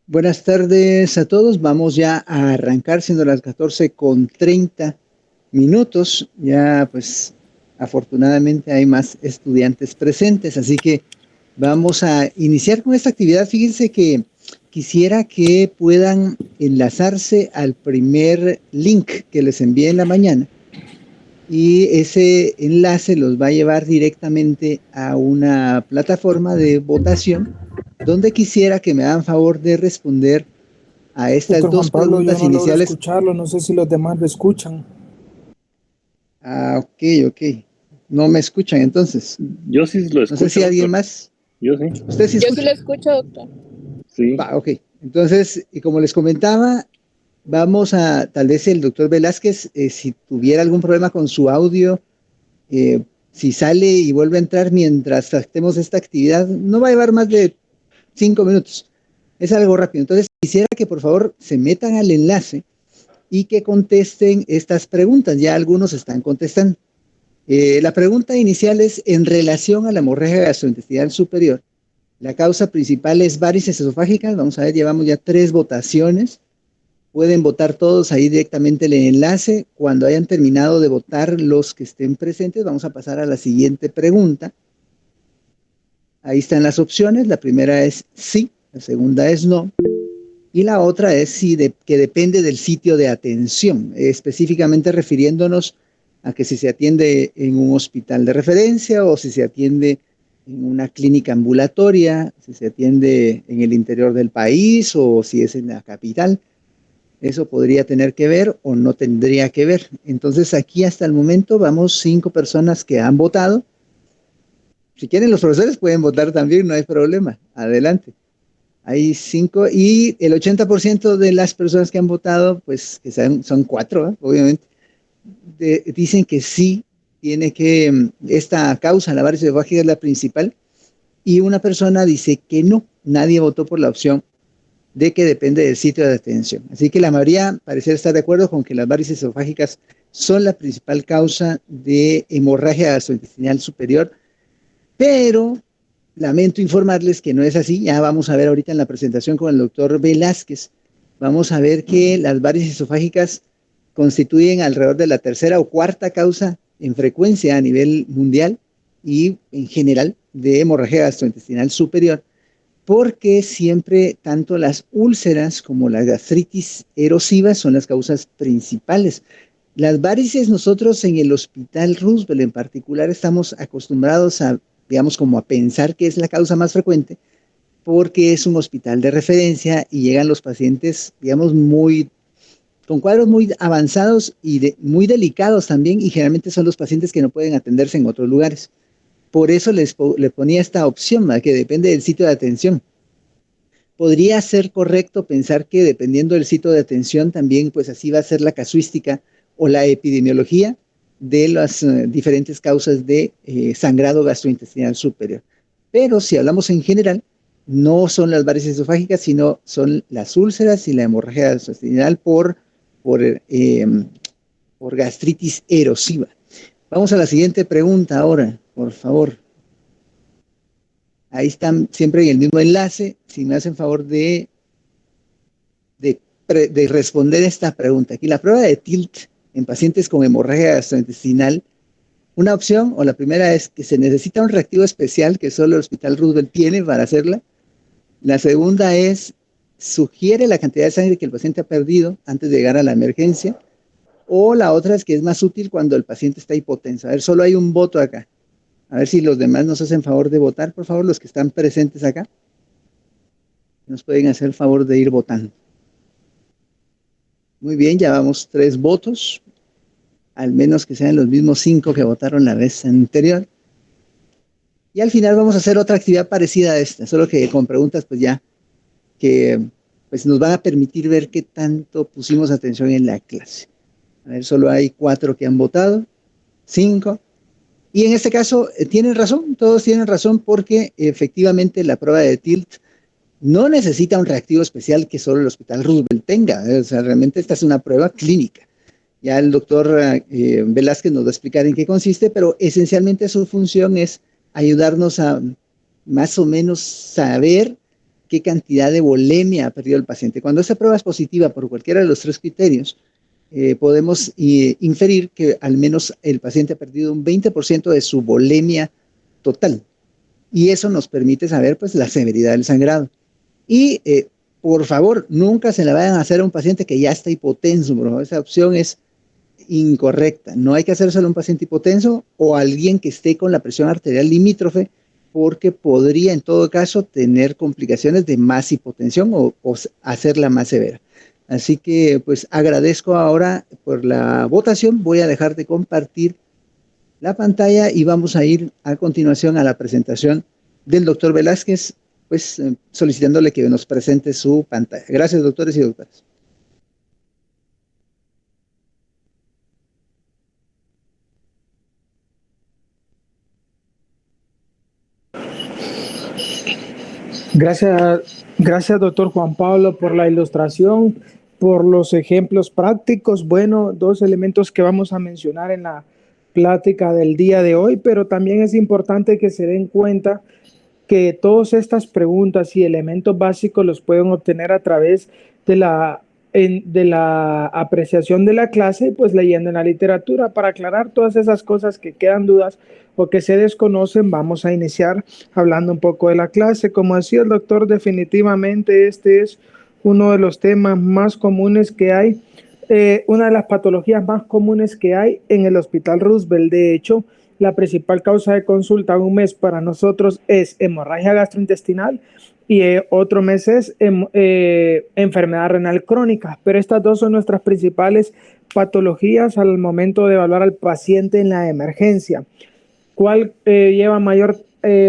Buenas tardes a todos. Vamos ya a arrancar siendo las 14:30. Ya pues afortunadamente hay más estudiantes presentes, así que vamos a iniciar con esta actividad. Fíjense que quisiera que puedan enlazarse al primer link que les envié en la mañana y ese enlace los va a llevar directamente a una plataforma de votación donde quisiera que me hagan favor de responder a estas Doctor dos Juan Pablo, yo preguntas no logro iniciales. escucharlo, no sé si los demás lo escuchan. Ok, ok. No me escuchan entonces. Yo sí lo No sé si escucho, alguien doctor. más. Yo sí. Usted sí Yo sí escucha. lo escucho, doctor. Sí. Va, ok. Entonces, y como les comentaba, vamos a, tal vez el doctor Velázquez, si tuviera algún problema con su audio, eh, si sale y vuelve a entrar mientras tratemos esta actividad, no va a llevar más de 5 minutos. Es algo rápido. Entonces, quisiera que por favor se metan al enlace y que contesten estas preguntas. Ya algunos están contestando. La pregunta inicial es en relación a la hemorragia gastrointestinal superior. La causa principal es varices esofágicas. Vamos a ver, llevamos ya 3 votaciones. Pueden votar todos ahí directamente en el enlace. Cuando hayan terminado de votar los que estén presentes, vamos a pasar a la siguiente pregunta. Ahí están las opciones. La primera es sí, la segunda es no. Y la otra es que depende del sitio de atención, específicamente refiriéndonos a que si se atiende en un hospital de referencia o si se atiende en una clínica ambulatoria, si se atiende en el interior del país o si es en la capital. Eso podría tener que ver o no tendría que ver. Entonces aquí hasta el momento vamos 5 personas que han votado. Si quieren los profesores pueden votar también, no hay problema. Adelante. Hay 5 y el 80% de las personas que han votado, pues que son 4, ¿eh? Obviamente, dicen que sí, tiene que, esta causa, la varices esofágica es la principal, y una persona dice que no, nadie votó por la opción de que depende del sitio de atención. Así que la mayoría parece estar de acuerdo con que las varices esofágicas son la principal causa de hemorragia gastrointestinal superior, pero lamento informarles que no es así. Ya vamos a ver ahorita en la presentación con el doctor Velázquez. Vamos a ver que las varices esofágicas constituyen alrededor de la tercera o cuarta causa en frecuencia a nivel mundial y en general de hemorragia gastrointestinal superior, porque siempre tanto las úlceras como la gastritis erosiva son las causas principales. Las varices, nosotros en el Hospital Roosevelt en particular estamos acostumbrados a, digamos, como a pensar que es la causa más frecuente, porque es un hospital de referencia y llegan los pacientes, digamos, con cuadros muy avanzados y muy delicados también, y generalmente son los pacientes que no pueden atenderse en otros lugares. Por eso le ponía esta opción, ¿verdad? Que depende del sitio de atención. Podría ser correcto pensar que dependiendo del sitio de atención también, pues así va a ser la casuística o la epidemiología de las diferentes causas de sangrado gastrointestinal superior. Pero si hablamos en general, no son las varices esofágicas, sino son las úlceras y la hemorragia gastrointestinal por, eh, por gastritis erosiva. Vamos a la siguiente pregunta ahora, por favor. Ahí están siempre en el mismo enlace. Si me hacen favor de responder esta pregunta. Aquí la prueba de TILT en pacientes con hemorragia gastrointestinal, una opción o la primera es que se necesita un reactivo especial que solo el Hospital Roosevelt tiene para hacerla. La segunda es, sugiere la cantidad de sangre que el paciente ha perdido antes de llegar a la emergencia. O la otra es que es más útil cuando el paciente está hipotenso. A ver, solo hay un voto acá. A ver si los demás nos hacen favor de votar, por favor, los que están presentes acá. Nos pueden hacer favor de ir votando. Muy bien, ya vamos 3 votos, al menos que sean los mismos 5 que votaron la vez anterior. Y al final vamos a hacer otra actividad parecida a esta, solo que con preguntas pues ya que pues nos van a permitir ver qué tanto pusimos atención en la clase. A ver, solo hay 4 que han votado, 5. Y en este caso tienen razón, todos tienen razón porque efectivamente la prueba de TILT no necesita un reactivo especial que solo el Hospital Roosevelt tenga. O sea, realmente esta es una prueba clínica. Ya el doctor Velázquez nos va a explicar en qué consiste, pero esencialmente su función es ayudarnos a más o menos saber qué cantidad de volemia ha perdido el paciente. Cuando esa prueba es positiva por cualquiera de los tres criterios, podemos inferir que al menos el paciente ha perdido un 20% de su volemia total. Y eso nos permite saber pues, la severidad del sangrado. Y por favor, nunca se le vayan a hacer a un paciente que ya está hipotenso, por favor. Esa opción es incorrecta. No hay que hacérselo a un paciente hipotenso o a alguien que esté con la presión arterial limítrofe, porque podría en todo caso tener complicaciones de más hipotensión o hacerla más severa. Así que pues agradezco ahora por la votación. Voy a dejar de compartir la pantalla y vamos a ir a continuación a la presentación del doctor Velázquez, pues solicitándole que nos presente su pantalla. Gracias, doctores y doctoras. Gracias, doctor Juan Pablo, por la ilustración, por los ejemplos prácticos. Bueno, dos elementos que vamos a mencionar en la plática del día de hoy, pero también es importante que se den cuenta que todas estas preguntas y elementos básicos los pueden obtener a través de la apreciación de la clase, pues leyendo en la literatura. Para aclarar todas esas cosas que quedan dudas o que se desconocen, vamos a iniciar hablando un poco de la clase. Como decía el doctor, definitivamente este es uno de los temas más comunes que hay, una de las patologías más comunes que hay en el Hospital Roosevelt. De hecho, la principal causa de consulta en un mes para nosotros es hemorragia gastrointestinal y otro mes es enfermedad renal crónica, pero estas dos son nuestras principales patologías al momento de evaluar al paciente en la emergencia. ¿Cuál lleva mayor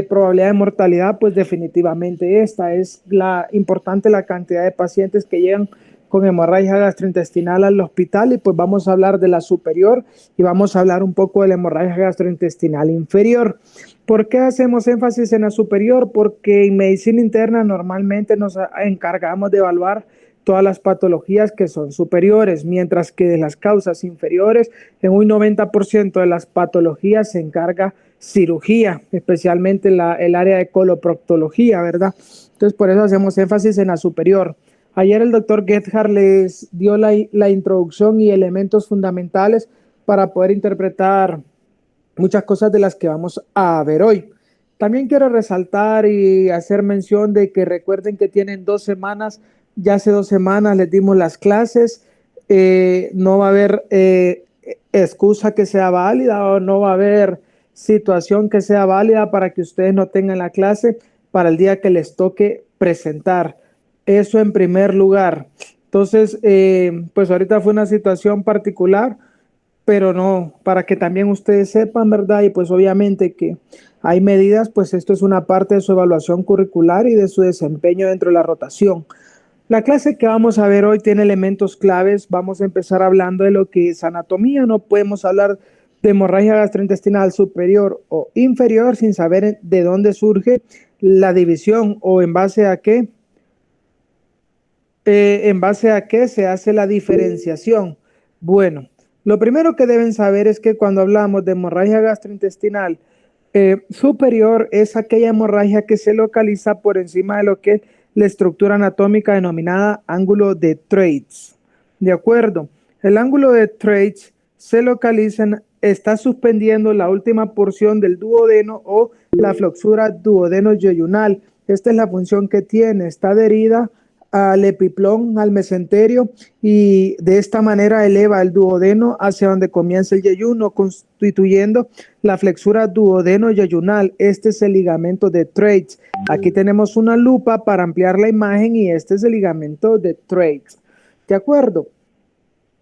probabilidad de mortalidad? Pues definitivamente esta es importante, la cantidad de pacientes que llegan con hemorragia gastrointestinal al hospital, y pues vamos a hablar de la superior y vamos a hablar un poco de la hemorragia gastrointestinal inferior. ¿Por qué hacemos énfasis en la superior? Porque en medicina interna normalmente nos encargamos de evaluar todas las patologías que son superiores, mientras que de las causas inferiores, en un 90% de las patologías se encarga cirugía, especialmente el área de coloproctología, ¿verdad? Entonces, por eso hacemos énfasis en la superior. Ayer el doctor Gebhardt les dio la introducción y elementos fundamentales para poder interpretar muchas cosas de las que vamos a ver hoy. También quiero resaltar y hacer mención de que recuerden que tienen 2 semanas, ya hace 2 semanas les dimos las clases, no va a haber excusa que sea válida o no va a haber situación que sea válida para que ustedes no tengan la clase para el día que les toque presentar. Eso en primer lugar. Entonces, pues ahorita fue una situación particular, pero no, para que también ustedes sepan, ¿verdad? Y pues obviamente que hay medidas, pues esto es una parte de su evaluación curricular y de su desempeño dentro de la rotación. La clase que vamos a ver hoy tiene elementos claves. Vamos a empezar hablando de lo que es anatomía. No podemos hablar de hemorragia gastrointestinal superior o inferior sin saber de dónde surge la división o en base a qué se hace la diferenciación. Bueno, lo primero que deben saber es que cuando hablamos de hemorragia gastrointestinal superior, es aquella hemorragia que se localiza por encima de lo que es la estructura anatómica denominada ángulo de Treitz. ¿De acuerdo? El ángulo de Treitz se localiza, está suspendiendo la última porción del duodeno o la flexura duodeno-yeyunal. Esta es la función que tiene, está adherida al epiplón, al mesenterio, y de esta manera eleva el duodeno hacia donde comienza el yeyuno, constituyendo la flexura duodeno-yeyunal. Este es el ligamento de Treitz. Aquí tenemos una lupa para ampliar la imagen y este es el ligamento de Treitz. ¿De acuerdo?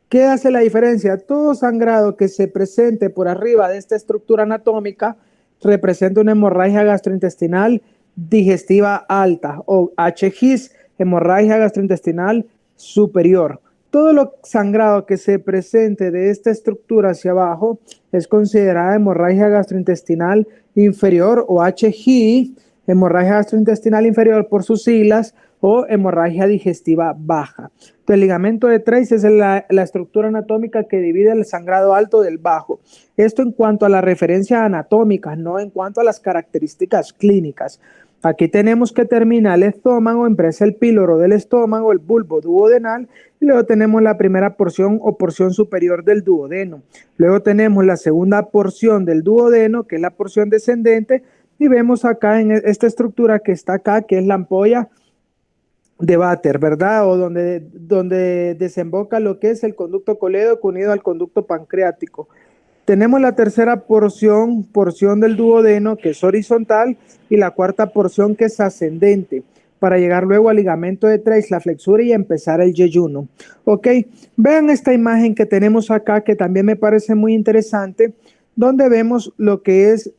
¿Qué hace la diferencia? Todo sangrado que se presente por arriba de esta estructura anatómica representa una hemorragia gastrointestinal digestiva alta o HGIS, hemorragia gastrointestinal superior. Todo lo sangrado que se presente de esta estructura hacia abajo es considerada hemorragia gastrointestinal inferior o HGI, hemorragia gastrointestinal inferior por sus siglas, o hemorragia digestiva baja. Entonces, el ligamento de Treitz es la estructura anatómica que divide el sangrado alto del bajo. Esto en cuanto a la referencia anatómica, no en cuanto a las características clínicas. Aquí tenemos que termina el estómago, empieza el píloro del estómago, el bulbo duodenal, y luego tenemos la primera porción o porción superior del duodeno. Luego tenemos la segunda porción del duodeno, que es la porción descendente, y vemos acá en esta estructura que está acá, que es la ampolla de Vater, ¿verdad? O donde desemboca lo que es el conducto colédoco unido al conducto pancreático. Tenemos la tercera porción del duodeno, que es horizontal, y la cuarta porción, que es ascendente, para llegar luego al ligamento de Treis, la flexura, y empezar el yeyuno. Ok, vean esta imagen que tenemos acá, que también me parece muy interesante, donde vemos lo que es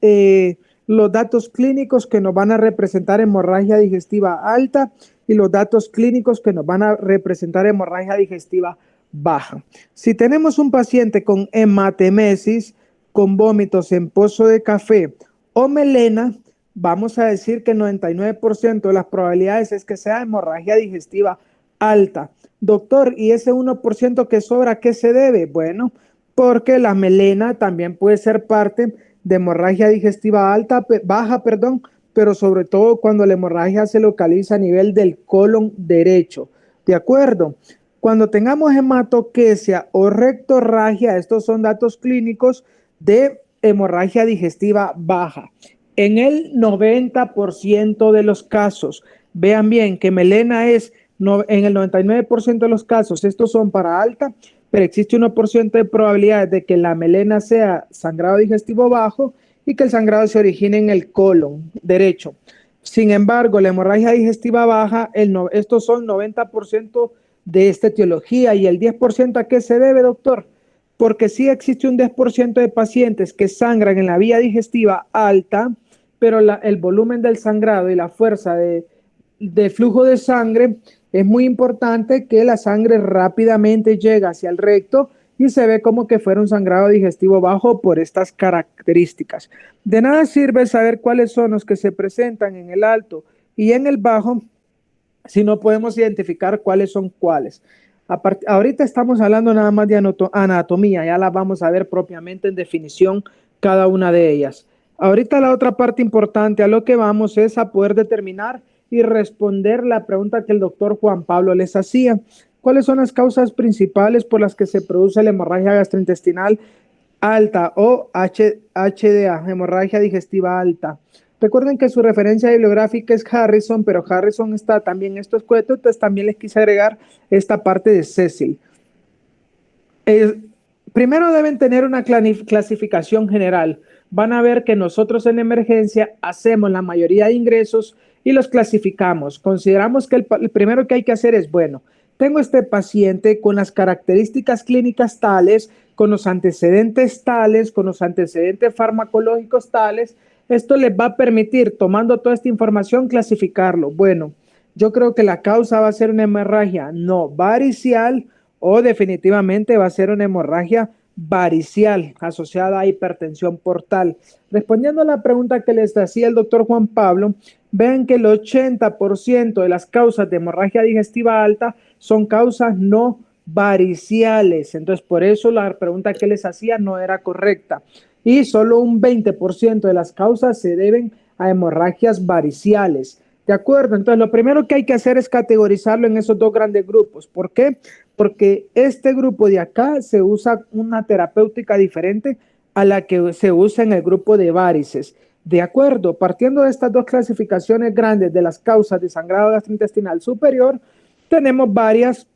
los datos clínicos que nos van a representar hemorragia digestiva alta y los datos clínicos que nos van a representar hemorragia digestiva baja. Si tenemos un paciente con hematemesis, con vómitos en pozo de café o melena, vamos a decir que el 99% de las probabilidades es que sea hemorragia digestiva alta. Doctor, ¿y ese 1% que sobra, a qué se debe? Bueno, porque la melena también puede ser parte de hemorragia digestiva alta, baja, perdón, pero sobre todo cuando la hemorragia se localiza a nivel del colon derecho. ¿De acuerdo? Cuando tengamos hematoquesia o rectorragia, estos son datos clínicos de hemorragia digestiva baja. En el 90% de los casos, vean bien que melena es, en el 99% de los casos, estos son para alta, pero existe 1% de probabilidades de que la melena sea sangrado digestivo bajo y que el sangrado se origine en el colon derecho. Sin embargo, la hemorragia digestiva baja, estos son 90% de esta etiología. ¿Y el 10% a qué se debe, doctor? Porque sí existe un 10% de pacientes que sangran en la vía digestiva alta, pero el volumen del sangrado y la fuerza de flujo de sangre es muy importante, que la sangre rápidamente llega hacia el recto y se ve como que fuera un sangrado digestivo bajo por estas características. De nada sirve saber cuáles son los que se presentan en el alto y en el bajo si no podemos identificar cuáles son cuáles. Ahorita estamos hablando nada más de anatomía, ya la vamos a ver propiamente en definición cada una de ellas. Ahorita la otra parte importante a lo que vamos es a poder determinar y responder la pregunta que el doctor Juan Pablo les hacía. ¿Cuáles son las causas principales por las que se produce la hemorragia gastrointestinal alta o HDA, hemorragia digestiva alta? Recuerden que su referencia bibliográfica es Harrison, pero Harrison está también en estos cuentos, entonces también les quise agregar esta parte de Cecil. Primero deben tener una clasificación general. Van a ver que nosotros en emergencia hacemos la mayoría de ingresos y los clasificamos. Consideramos que el primero que hay que hacer es, bueno, tengo este paciente con las características clínicas tales, con los antecedentes tales, con los antecedentes farmacológicos tales. Esto les va a permitir, tomando toda esta información, clasificarlo. Bueno, yo creo que la causa va a ser una hemorragia no varicial o definitivamente va a ser una hemorragia varicial asociada a hipertensión portal. Respondiendo a la pregunta que les hacía el doctor Juan Pablo, vean que el 80% de las causas de hemorragia digestiva alta son causas no variciales. Entonces, por eso la pregunta que les hacía no era correcta. Y solo un 20% de las causas se deben a hemorragias variciales. ¿De acuerdo? Entonces, lo primero que hay que hacer es categorizarlo en esos dos grandes grupos. ¿Por qué? Porque este grupo de acá se usa una terapéutica diferente a la que se usa en el grupo de varices. De acuerdo, partiendo de estas dos clasificaciones grandes de las causas de sangrado gastrointestinal superior, tenemos varias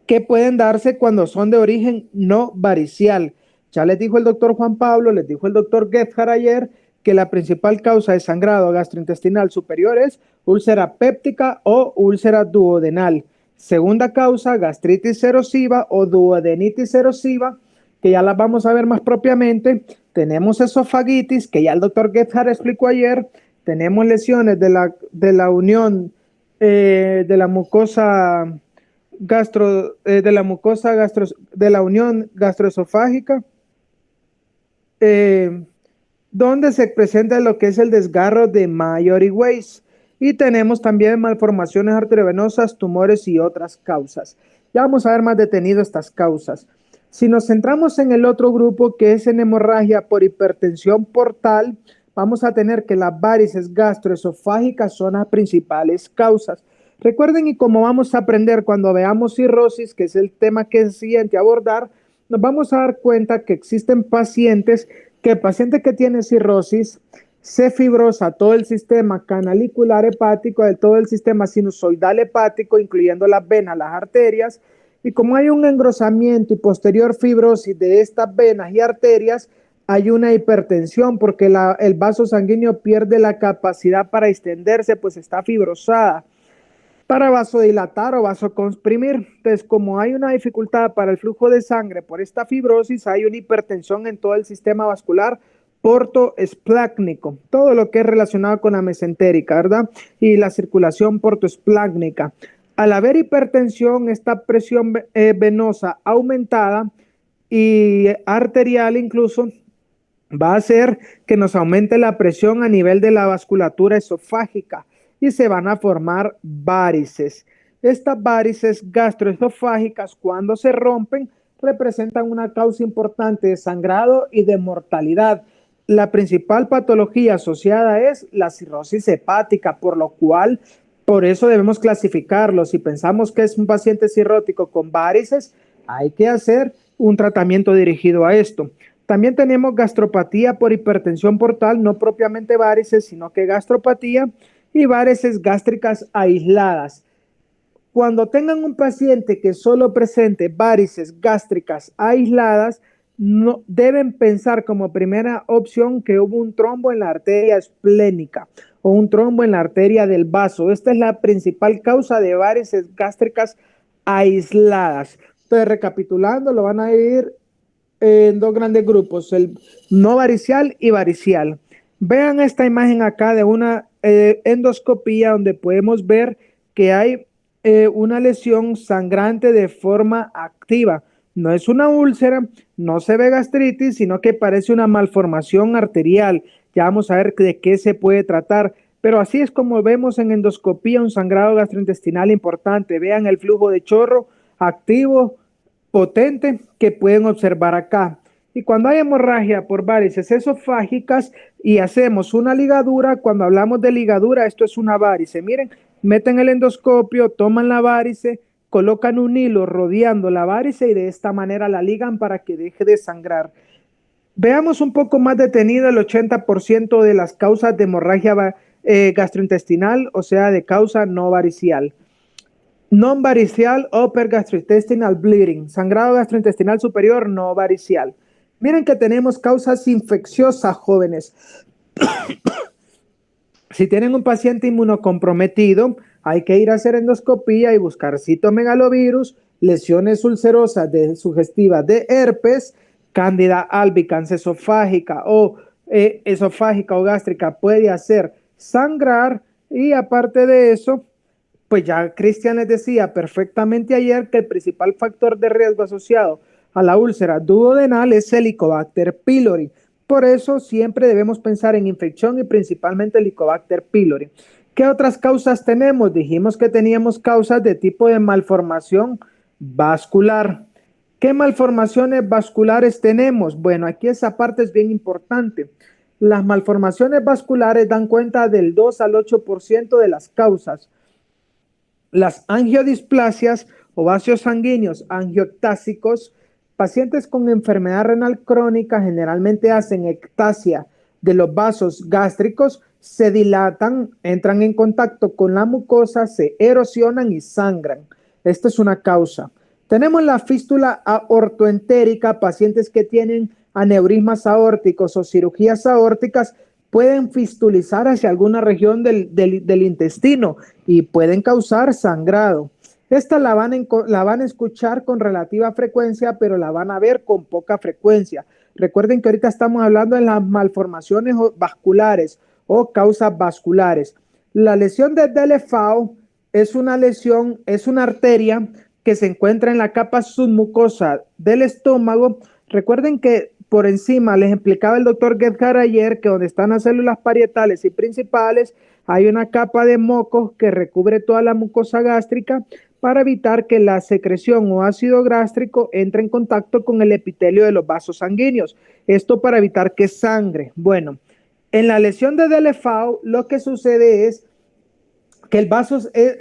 que pueden darse cuando son de origen no varicial. Ya les dijo el doctor Juan Pablo, les dijo el doctor Gebhard ayer, que la principal causa de sangrado gastrointestinal superior es úlcera péptica o úlcera duodenal. Segunda causa, gastritis erosiva o duodenitis erosiva, que ya las vamos a ver más propiamente. Tenemos esofagitis, que ya el doctor Gebhard explicó ayer. Tenemos lesiones de la unión de la mucosa de la unión gastroesofágica, donde se presenta lo que es el desgarro de Mallory Weiss. Y tenemos también malformaciones arteriovenosas, tumores y otras causas. Ya vamos a ver más detenido estas causas. Si nos centramos en el otro grupo, que es en hemorragia por hipertensión portal, vamos a tener que las varices gastroesofágicas son las principales causas. Recuerden, y como vamos a aprender cuando veamos cirrosis, que es el tema que es siguiente a abordar, nos vamos a dar cuenta que existen pacientes, que el paciente que tiene cirrosis se fibrosa todo el sistema canalicular hepático, de todo el sistema sinusoidal hepático, incluyendo las venas, las arterias, y como hay un engrosamiento y posterior fibrosis de estas venas y arterias, hay una hipertensión porque el vaso sanguíneo pierde la capacidad para extenderse, pues está fibrosada, para vasodilatar o vasocomprimir. Entonces, como hay una dificultad para el flujo de sangre por esta fibrosis, hay una hipertensión en todo el sistema vascular portoesplácnico, todo lo que es relacionado con la mesentérica, ¿verdad? Y la circulación portoesplácnica. Al haber hipertensión, esta presión venosa aumentada y arterial incluso, va a hacer que nos aumente la presión a nivel de la vasculatura esofágica y se van a formar varices. Estas varices gastroesofágicas, cuando se rompen, representan una causa importante de sangrado y de mortalidad. La principal patología asociada es la cirrosis hepática, por lo cual, por eso debemos clasificarlo. Si pensamos que es un paciente cirrótico con varices, hay que hacer un tratamiento dirigido a esto. También tenemos gastropatía por hipertensión portal, no propiamente varices, sino que gastropatía y varices gástricas aisladas. Cuando tengan un paciente que solo presente varices gástricas aisladas, no, deben pensar como primera opción que hubo un trombo en la arteria esplénica o un trombo en la arteria del vaso. Esta es la principal causa de varices gástricas aisladas. Entonces, recapitulando, lo van a ir en dos grandes grupos, el no varicial y varicial. Vean esta imagen acá de una endoscopía donde podemos ver que hay una lesión sangrante de forma activa. No es una úlcera, no se ve gastritis, sino que parece una malformación arterial. Ya vamos a ver de qué se puede tratar. Pero así es como vemos en endoscopía un sangrado gastrointestinal importante. Vean el flujo de chorro activo, potente, que pueden observar acá. Y cuando hay hemorragia por varices esofágicas y hacemos una ligadura, cuando hablamos de ligadura, esto es una varice. Miren, meten el endoscopio, toman la varice, colocan un hilo rodeando la varice y de esta manera la ligan para que deje de sangrar. Veamos un poco más detenido el 80% de las causas de hemorragia gastrointestinal, o sea, de causa no varicial. Non-varicial upper gastrointestinal bleeding, sangrado gastrointestinal superior no varicial. Miren que tenemos causas infecciosas, jóvenes. Si tienen un paciente inmunocomprometido, hay que ir a hacer endoscopía y buscar citomegalovirus, lesiones ulcerosas sugestivas de herpes, cándida albicans esofágica o gástrica puede hacer sangrar, y aparte de eso, pues ya Cristian les decía perfectamente ayer que el principal factor de riesgo asociado a la úlcera duodenal es Helicobacter pylori. Por eso siempre debemos pensar en infección y principalmente Helicobacter pylori. ¿Qué otras causas tenemos? Dijimos que teníamos causas de tipo de malformación vascular. ¿Qué malformaciones vasculares tenemos? Bueno, aquí esa parte es bien importante. Las malformaciones vasculares dan cuenta del 2 al 8% de las causas. Las angiodisplasias o vasos sanguíneos angioectásicos, pacientes con enfermedad renal crónica generalmente hacen ectasia de los vasos gástricos, se dilatan, entran en contacto con la mucosa, se erosionan y sangran. Esta es una causa. Tenemos la fístula aortoentérica, pacientes que tienen aneurismas aórticos o cirugías aórticas pueden fistulizar hacia alguna región del intestino y pueden causar sangrado. Esta la van a escuchar con relativa frecuencia, pero la van a ver con poca frecuencia. Recuerden que ahorita estamos hablando de las malformaciones vasculares o causas vasculares. La lesión de Delephau es una lesión, es una arteria que se encuentra en la capa submucosa del estómago. Recuerden que por encima, les explicaba el doctor Gedhard ayer, que donde están las células parietales y principales, hay una capa de mocos que recubre toda la mucosa gástrica para evitar que la secreción o ácido gástrico entre en contacto con el epitelio de los vasos sanguíneos. Esto para evitar que sangre. Bueno, En la lesión de Delefault, lo que sucede es que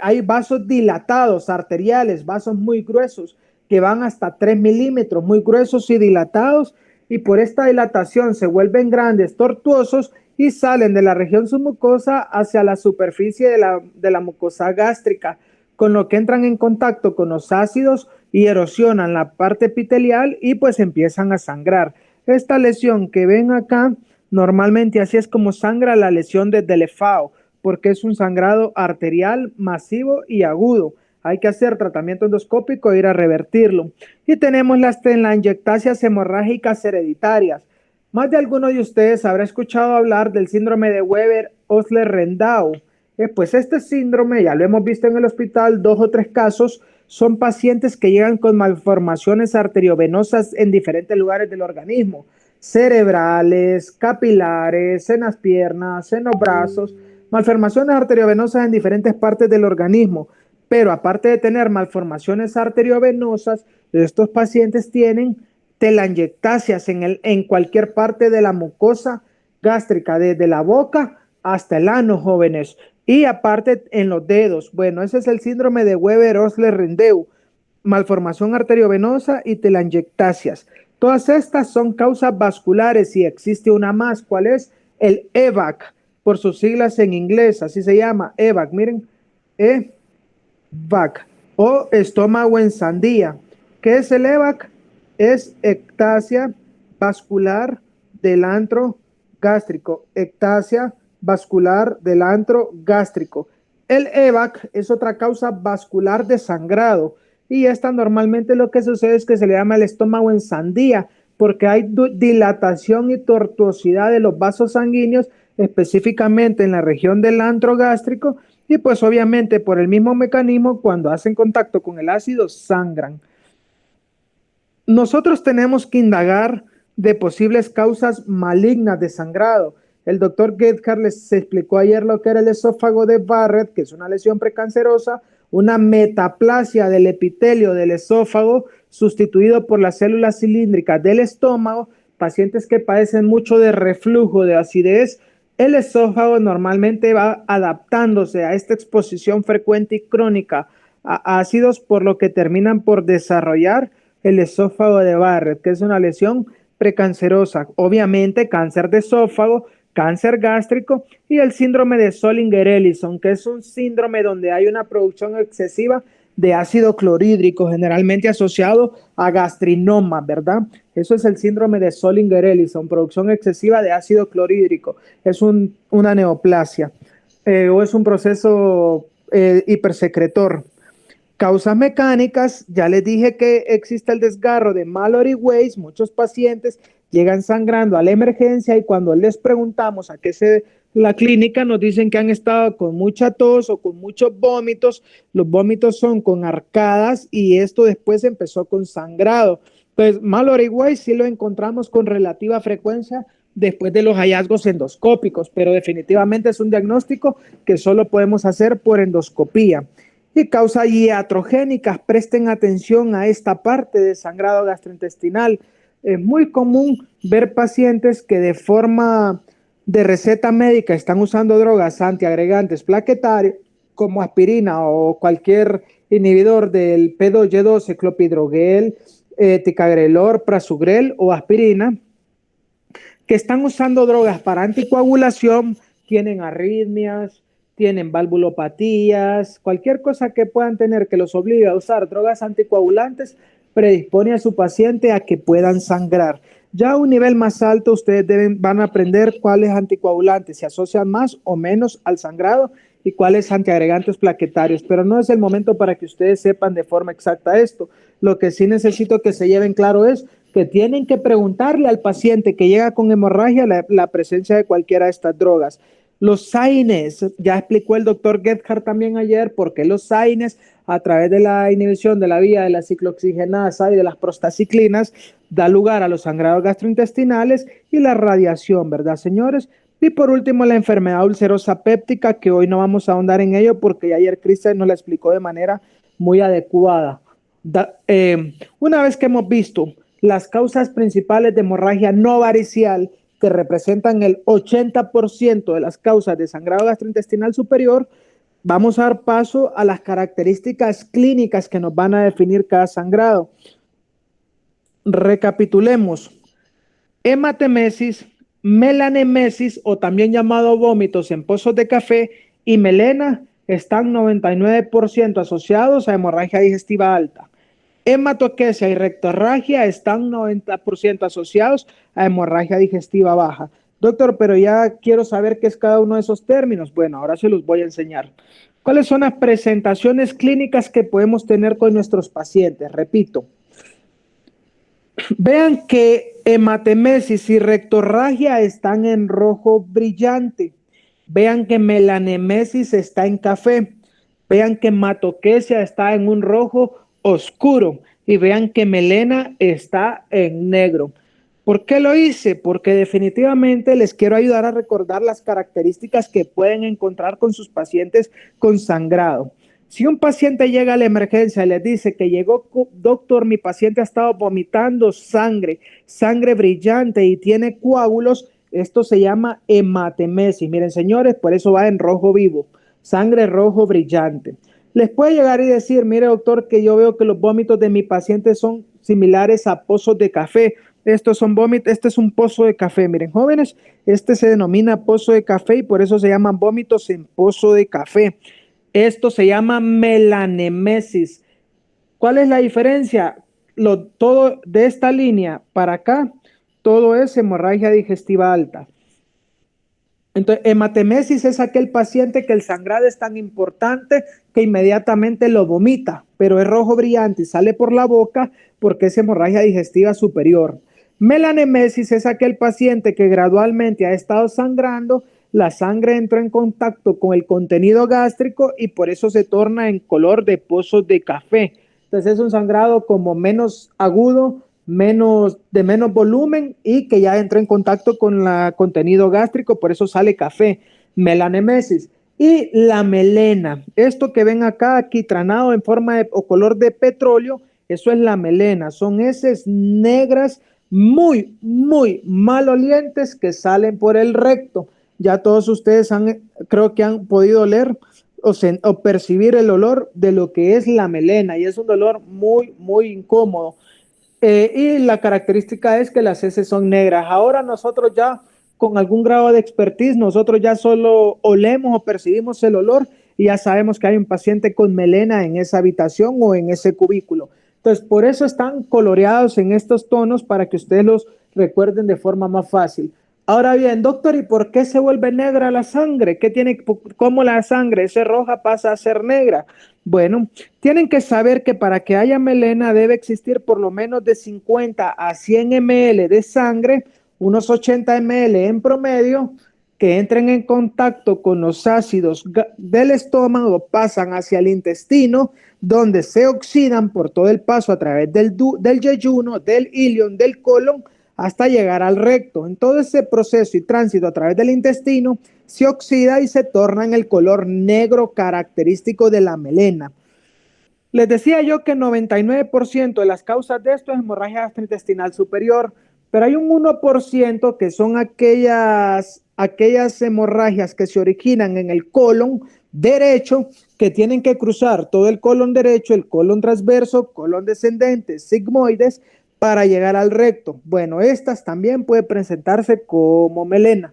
hay vasos dilatados, arteriales, vasos muy gruesos, que van hasta 3 milímetros, muy gruesos y dilatados, y por esta dilatación se vuelven grandes, tortuosos, y salen de la región submucosa hacia la superficie de la mucosa gástrica, con lo que entran en contacto con los ácidos y erosionan la parte epitelial y pues empiezan a sangrar. Esta lesión que ven acá, normalmente así es como sangra la lesión de Delefault, porque es un sangrado arterial masivo y agudo. Hay que hacer tratamiento endoscópico e ir a revertirlo. Y tenemos las telangiectasias hemorrágicas hereditarias. Más de alguno de ustedes habrá escuchado hablar del síndrome de Weber-Osler-Rendau. Pues este síndrome, ya lo hemos visto en el hospital, 2 o 3 casos, son pacientes que llegan con malformaciones arteriovenosas en diferentes lugares del organismo, cerebrales, capilares, en las piernas, en los brazos, malformaciones arteriovenosas en diferentes partes del organismo. Pero aparte de tener malformaciones arteriovenosas, estos pacientes tienen telangiectasias en cualquier parte de la mucosa gástrica, desde la boca hasta el ano, jóvenes. Y aparte en los dedos. Bueno, ese es el síndrome de Weber-Osler-Rendau, malformación arteriovenosa y telangiectasias. Todas estas son causas vasculares y existe una más. ¿Cuál es? El EVAC, por sus siglas en inglés, así se llama, EVAC, miren, EVAC, o estómago en sandía. ¿Qué es el EVAC? Es ectasia vascular del antro gástrico, ectasia vascular del antro gástrico. El EVAC es otra causa vascular de sangrado y esta normalmente lo que sucede es que se le llama el estómago en sandía porque hay dilatación y tortuosidad de los vasos sanguíneos específicamente en la región del antro gástrico y pues obviamente por el mismo mecanismo cuando hacen contacto con el ácido sangran. Nosotros tenemos que indagar de posibles causas malignas de sangrado. El doctor Gebhardt les explicó ayer lo que era el esófago de Barrett, que es una lesión precancerosa, una metaplasia del epitelio del esófago sustituido por las células cilíndricas del estómago, pacientes que padecen mucho de reflujo, de acidez. El esófago normalmente va adaptándose a esta exposición frecuente y crónica a ácidos, por lo que terminan por desarrollar el esófago de Barrett, que es una lesión precancerosa. Obviamente, cáncer de esófago, cáncer gástrico y el síndrome de Zollinger-Ellison, que es un síndrome donde hay una producción excesiva de ácido clorhídrico, generalmente asociado a gastrinoma, ¿verdad? Eso es el síndrome de Zollinger-Ellison, producción excesiva de ácido clorhídrico. Es una neoplasia o es un proceso hipersecretor. Causas mecánicas, ya les dije que existe el desgarro de Mallory Weiss, muchos pacientes llegan sangrando a la emergencia y cuando les preguntamos a qué se la clínica nos dicen que han estado con mucha tos o con muchos vómitos, los vómitos son con arcadas y esto después empezó con sangrado. Pues Mallory Weiss sí lo encontramos con relativa frecuencia después de los hallazgos endoscópicos, pero definitivamente es un diagnóstico que solo podemos hacer por endoscopía. Y causas iatrogénicas, presten atención a esta parte de sangrado gastrointestinal. Es muy común ver pacientes que de forma de receta médica están usando drogas antiagregantes plaquetarios como aspirina o cualquier inhibidor del P2Y12, clopidogrel, ticagrelor, prasugrel o aspirina, que están usando drogas para anticoagulación, tienen arritmias, tienen valvulopatías, cualquier cosa que puedan tener que los obligue a usar drogas anticoagulantes, predispone a su paciente a que puedan sangrar. Ya a un nivel más alto, ustedes van a aprender cuáles anticoagulantes se asocian más o menos al sangrado y cuáles antiagregantes plaquetarios, pero no es el momento para que ustedes sepan de forma exacta esto. Lo que sí necesito que se lleven claro es que tienen que preguntarle al paciente que llega con hemorragia la presencia de cualquiera de estas drogas. Los SAINES, ya explicó el doctor Gebhardt también ayer, por qué los SAINES, a través de la inhibición de la vía de la ciclooxigenasa y de las prostaciclinas, da lugar a los sangrados gastrointestinales y la radiación, ¿verdad, señores? Y por último, la enfermedad ulcerosa péptica, que hoy no vamos a ahondar en ello porque ya ayer Cristian nos la explicó de manera muy adecuada. Una vez que hemos visto las causas principales de hemorragia no varicial, que representan el 80% de las causas de sangrado gastrointestinal superior, vamos a dar paso a las características clínicas que nos van a definir cada sangrado. Recapitulemos. Hematemesis, melanemesis o también llamado vómitos en pozos de café y melena están 99% asociados a hemorragia digestiva alta. Hematoquesia y rectorragia están 90% asociados a hemorragia digestiva baja. Doctor, pero ya quiero saber qué es cada uno de esos términos. Bueno, ahora se los voy a enseñar. ¿Cuáles son las presentaciones clínicas que podemos tener con nuestros pacientes? Repito, vean que hematemesis y rectorragia están en rojo brillante. Vean que melanemesis está en café. Vean que hematoquesia está en un rojo oscuro. Y vean que melena está en negro. ¿Por qué lo hice? Porque definitivamente les quiero ayudar a recordar las características que pueden encontrar con sus pacientes con sangrado. Si un paciente llega a la emergencia y les dice que llegó, doctor, mi paciente ha estado vomitando sangre, sangre brillante y tiene coágulos, esto se llama hematemesis. Miren, señores, por eso va en rojo vivo, sangre rojo brillante. Les puede llegar y decir, mire, doctor, que yo veo que los vómitos de mi paciente son similares a pozos de café. Estos son vómitos, este es un pozo de café. Miren, jóvenes, este se denomina pozo de café y por eso se llaman vómitos en pozo de café. Esto se llama melanemesis. ¿Cuál es la diferencia? Todo de esta línea para acá, todo es hemorragia digestiva alta. Entonces, hematemesis es aquel paciente que el sangrado es tan importante que inmediatamente lo vomita, pero es rojo brillante y sale por la boca porque es hemorragia digestiva superior. Melanemesis es aquel paciente que gradualmente ha estado sangrando, la sangre entró en contacto con el contenido gástrico y por eso se torna en color de pozos de café. Entonces es un sangrado como menos agudo, de menos volumen y que ya entró en contacto con el contenido gástrico, por eso sale café. Melanemesis. Y la melena, esto que ven acá aquitranado en forma de, o color de petróleo, eso es la melena, son heces negras muy, muy malolientes que salen por el recto. Ya todos ustedes creo que han podido oler o percibir el olor de lo que es la melena y es un dolor muy, muy incómodo. Y la característica es que las heces son negras. Ahora nosotros ya con algún grado de expertise, nosotros ya solo olemos o percibimos el olor y ya sabemos que hay un paciente con melena en esa habitación o en ese cubículo. Entonces, por eso están coloreados en estos tonos para que ustedes los recuerden de forma más fácil. Ahora bien, doctor, ¿y por qué se vuelve negra la sangre? ¿Cómo la sangre, esa roja, pasa a ser negra? Bueno, tienen que saber que para que haya melena debe existir por lo menos de 50 a 100 ml de sangre, unos 80 ml en promedio, que entren en contacto con los ácidos del estómago, pasan hacia el intestino, donde se oxidan por todo el paso a través del yeyuno, del ilion, del colon, hasta llegar al recto. En todo ese proceso y tránsito a través del intestino, se oxida y se torna en el color negro característico de la melena. Les decía yo que 99% de las causas de esto es hemorragia gastrointestinal superior, pero hay un 1% que son aquellas hemorragias que se originan en el colon derecho, que tienen que cruzar todo el colon derecho, el colon transverso, colon descendente, sigmoides, para llegar al recto. Bueno, estas también pueden presentarse como melena.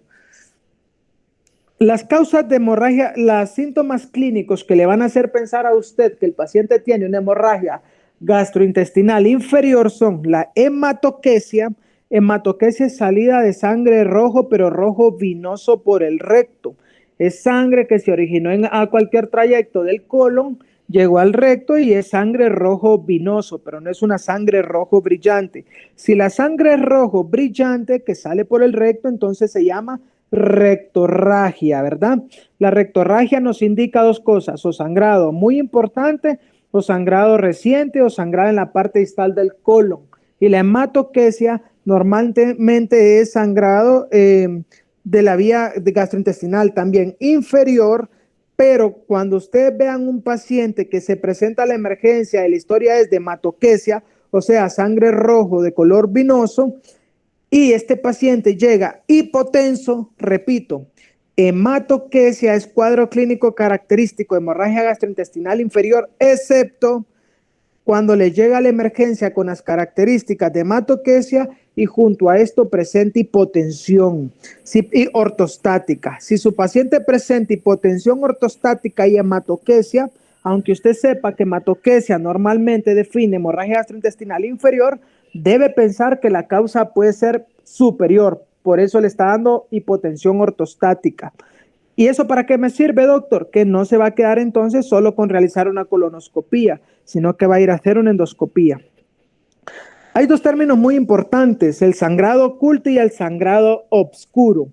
Las causas de hemorragia, los síntomas clínicos que le van a hacer pensar a usted que el paciente tiene una hemorragia gastrointestinal inferior son la hematoquesia. Hematoquesia es salida de sangre rojo, pero rojo vinoso por el recto. Es sangre que se originó a cualquier trayecto del colon, llegó al recto y es sangre rojo vinoso, pero no es una sangre rojo brillante. Si la sangre es rojo brillante que sale por el recto, entonces se llama rectorragia, ¿verdad? La rectorragia nos indica dos cosas, o sangrado muy importante, o sangrado reciente, o sangrado en la parte distal del colon. Y la hematoquesia normalmente es sangrado de la vía gastrointestinal también inferior, pero cuando ustedes vean un paciente que se presenta a la emergencia y la historia es de hematoquesia, o sea, sangre rojo de color vinoso, y este paciente llega hipotenso, repito, hematoquesia es cuadro clínico característico de hemorragia gastrointestinal inferior, excepto cuando le llega a la emergencia con las características de hematoquesia y junto a esto presenta hipotensión y ortostática. Si su paciente presenta hipotensión ortostática y hematoquesia, aunque usted sepa que hematoquesia normalmente define hemorragia gastrointestinal inferior, debe pensar que la causa puede ser superior, por eso le está dando hipotensión ortostática. ¿Y eso para qué me sirve, doctor? Que no se va a quedar entonces solo con realizar una colonoscopía, sino que va a ir a hacer una endoscopía. Hay dos términos muy importantes, el sangrado oculto y el sangrado obscuro.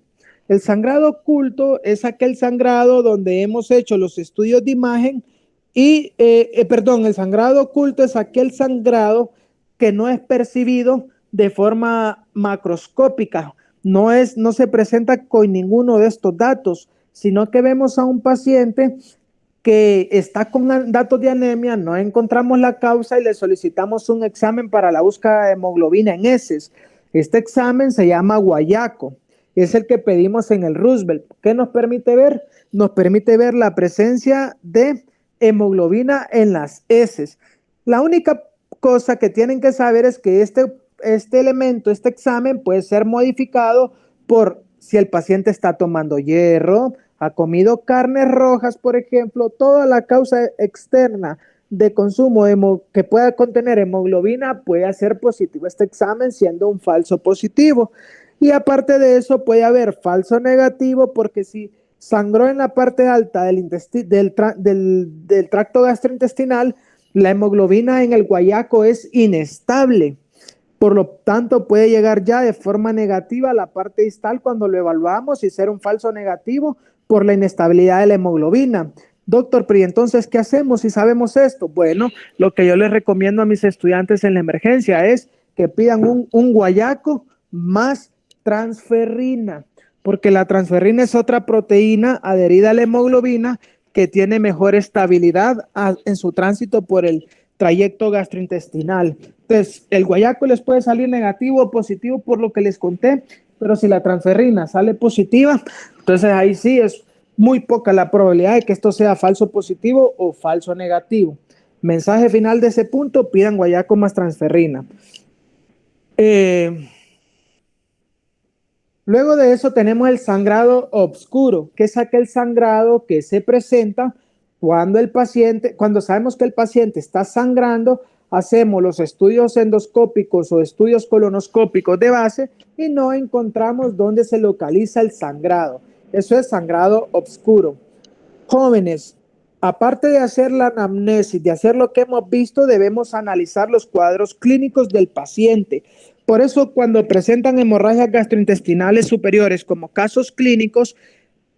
El sangrado oculto es aquel sangrado donde hemos hecho los estudios de imagen y, el sangrado oculto es aquel sangrado que no es percibido de forma macroscópica, no se presenta con ninguno de estos datos, sino que vemos a un paciente que está con datos de anemia, no encontramos la causa y le solicitamos un examen para la búsqueda de hemoglobina en heces. Este examen se llama guayaco, es el que pedimos en el Roosevelt. ¿Qué nos permite ver? Nos permite ver la presencia de hemoglobina en las heces. La única cosa que tienen que saber es que este elemento, este examen puede ser modificado por si el paciente está tomando hierro, ha comido carnes rojas, por ejemplo, toda la causa externa de consumo que pueda contener hemoglobina puede ser positivo este examen siendo un falso positivo. Y aparte de eso puede haber falso negativo porque si sangró en la parte alta del tracto gastrointestinal, la hemoglobina en el guayaco es inestable. Por lo tanto, puede llegar ya de forma negativa a la parte distal cuando lo evaluamos y ser un falso negativo por la inestabilidad de la hemoglobina. Doctor, pero ¿y entonces qué hacemos si sabemos esto? Bueno, lo que yo les recomiendo a mis estudiantes en la emergencia es que pidan un guayaco más transferrina, porque la transferrina es otra proteína adherida a la hemoglobina que tiene mejor estabilidad en su tránsito por el trayecto gastrointestinal. Entonces, el guayaco les puede salir negativo o positivo por lo que les conté, pero si la transferrina sale positiva, entonces ahí sí es muy poca la probabilidad de que esto sea falso positivo o falso negativo. Mensaje final de ese punto, pidan guayaco más transferrina. Luego de eso tenemos el sangrado obscuro, que es aquel sangrado que se presenta cuando sabemos que el paciente está sangrando, hacemos los estudios endoscópicos o estudios colonoscópicos de base y no encontramos dónde se localiza el sangrado. Eso es sangrado obscuro. Jóvenes, aparte de hacer la anamnesis, de hacer lo que hemos visto, debemos analizar los cuadros clínicos del paciente. Por eso, cuando presentan hemorragias gastrointestinales superiores como casos clínicos,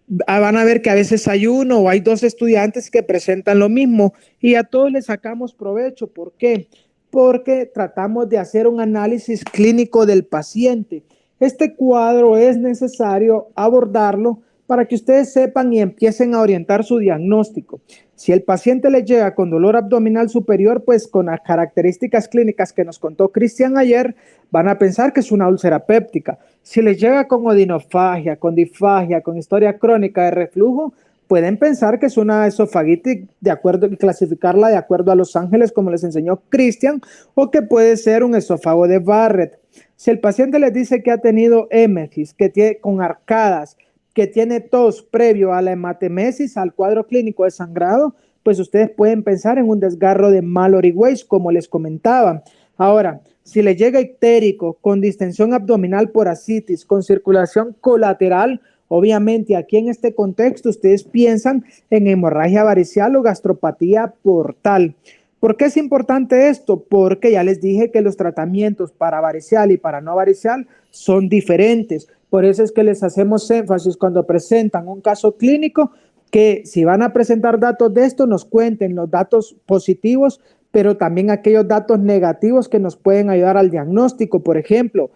van a ver que a veces hay uno o hay dos estudiantes que presentan lo mismo y a todos les sacamos provecho. ¿Por qué? Porque tratamos de hacer un análisis clínico del paciente. Este cuadro es necesario abordarlo para que ustedes sepan y empiecen a orientar su diagnóstico. Si el paciente le llega con dolor abdominal superior, pues con las características clínicas que nos contó Cristian ayer, van a pensar que es una úlcera péptica. Si les llega con odinofagia, con disfagia, con historia crónica de reflujo, pueden pensar que es una esofagitis de acuerdo y clasificarla de acuerdo a Los Ángeles, como les enseñó Cristian, o que puede ser un esófago de Barrett. Si el paciente les dice que ha tenido hémesis, que tiene con arcadas, que tiene tos previo a la hematemesis, al cuadro clínico de sangrado, pues ustedes pueden pensar en un desgarro de Mallory-Weiss, como les comentaba. Ahora, si le llega ictérico, con distensión abdominal por ascitis, con circulación colateral, obviamente aquí en este contexto ustedes piensan en hemorragia varicial o gastropatía portal. ¿Por qué es importante esto? Porque ya les dije que los tratamientos para varicial y para no varicial son diferentes. Por eso es que les hacemos énfasis cuando presentan un caso clínico, que si van a presentar datos de esto, nos cuenten los datos positivos, pero también aquellos datos negativos que nos pueden ayudar al diagnóstico. Por ejemplo,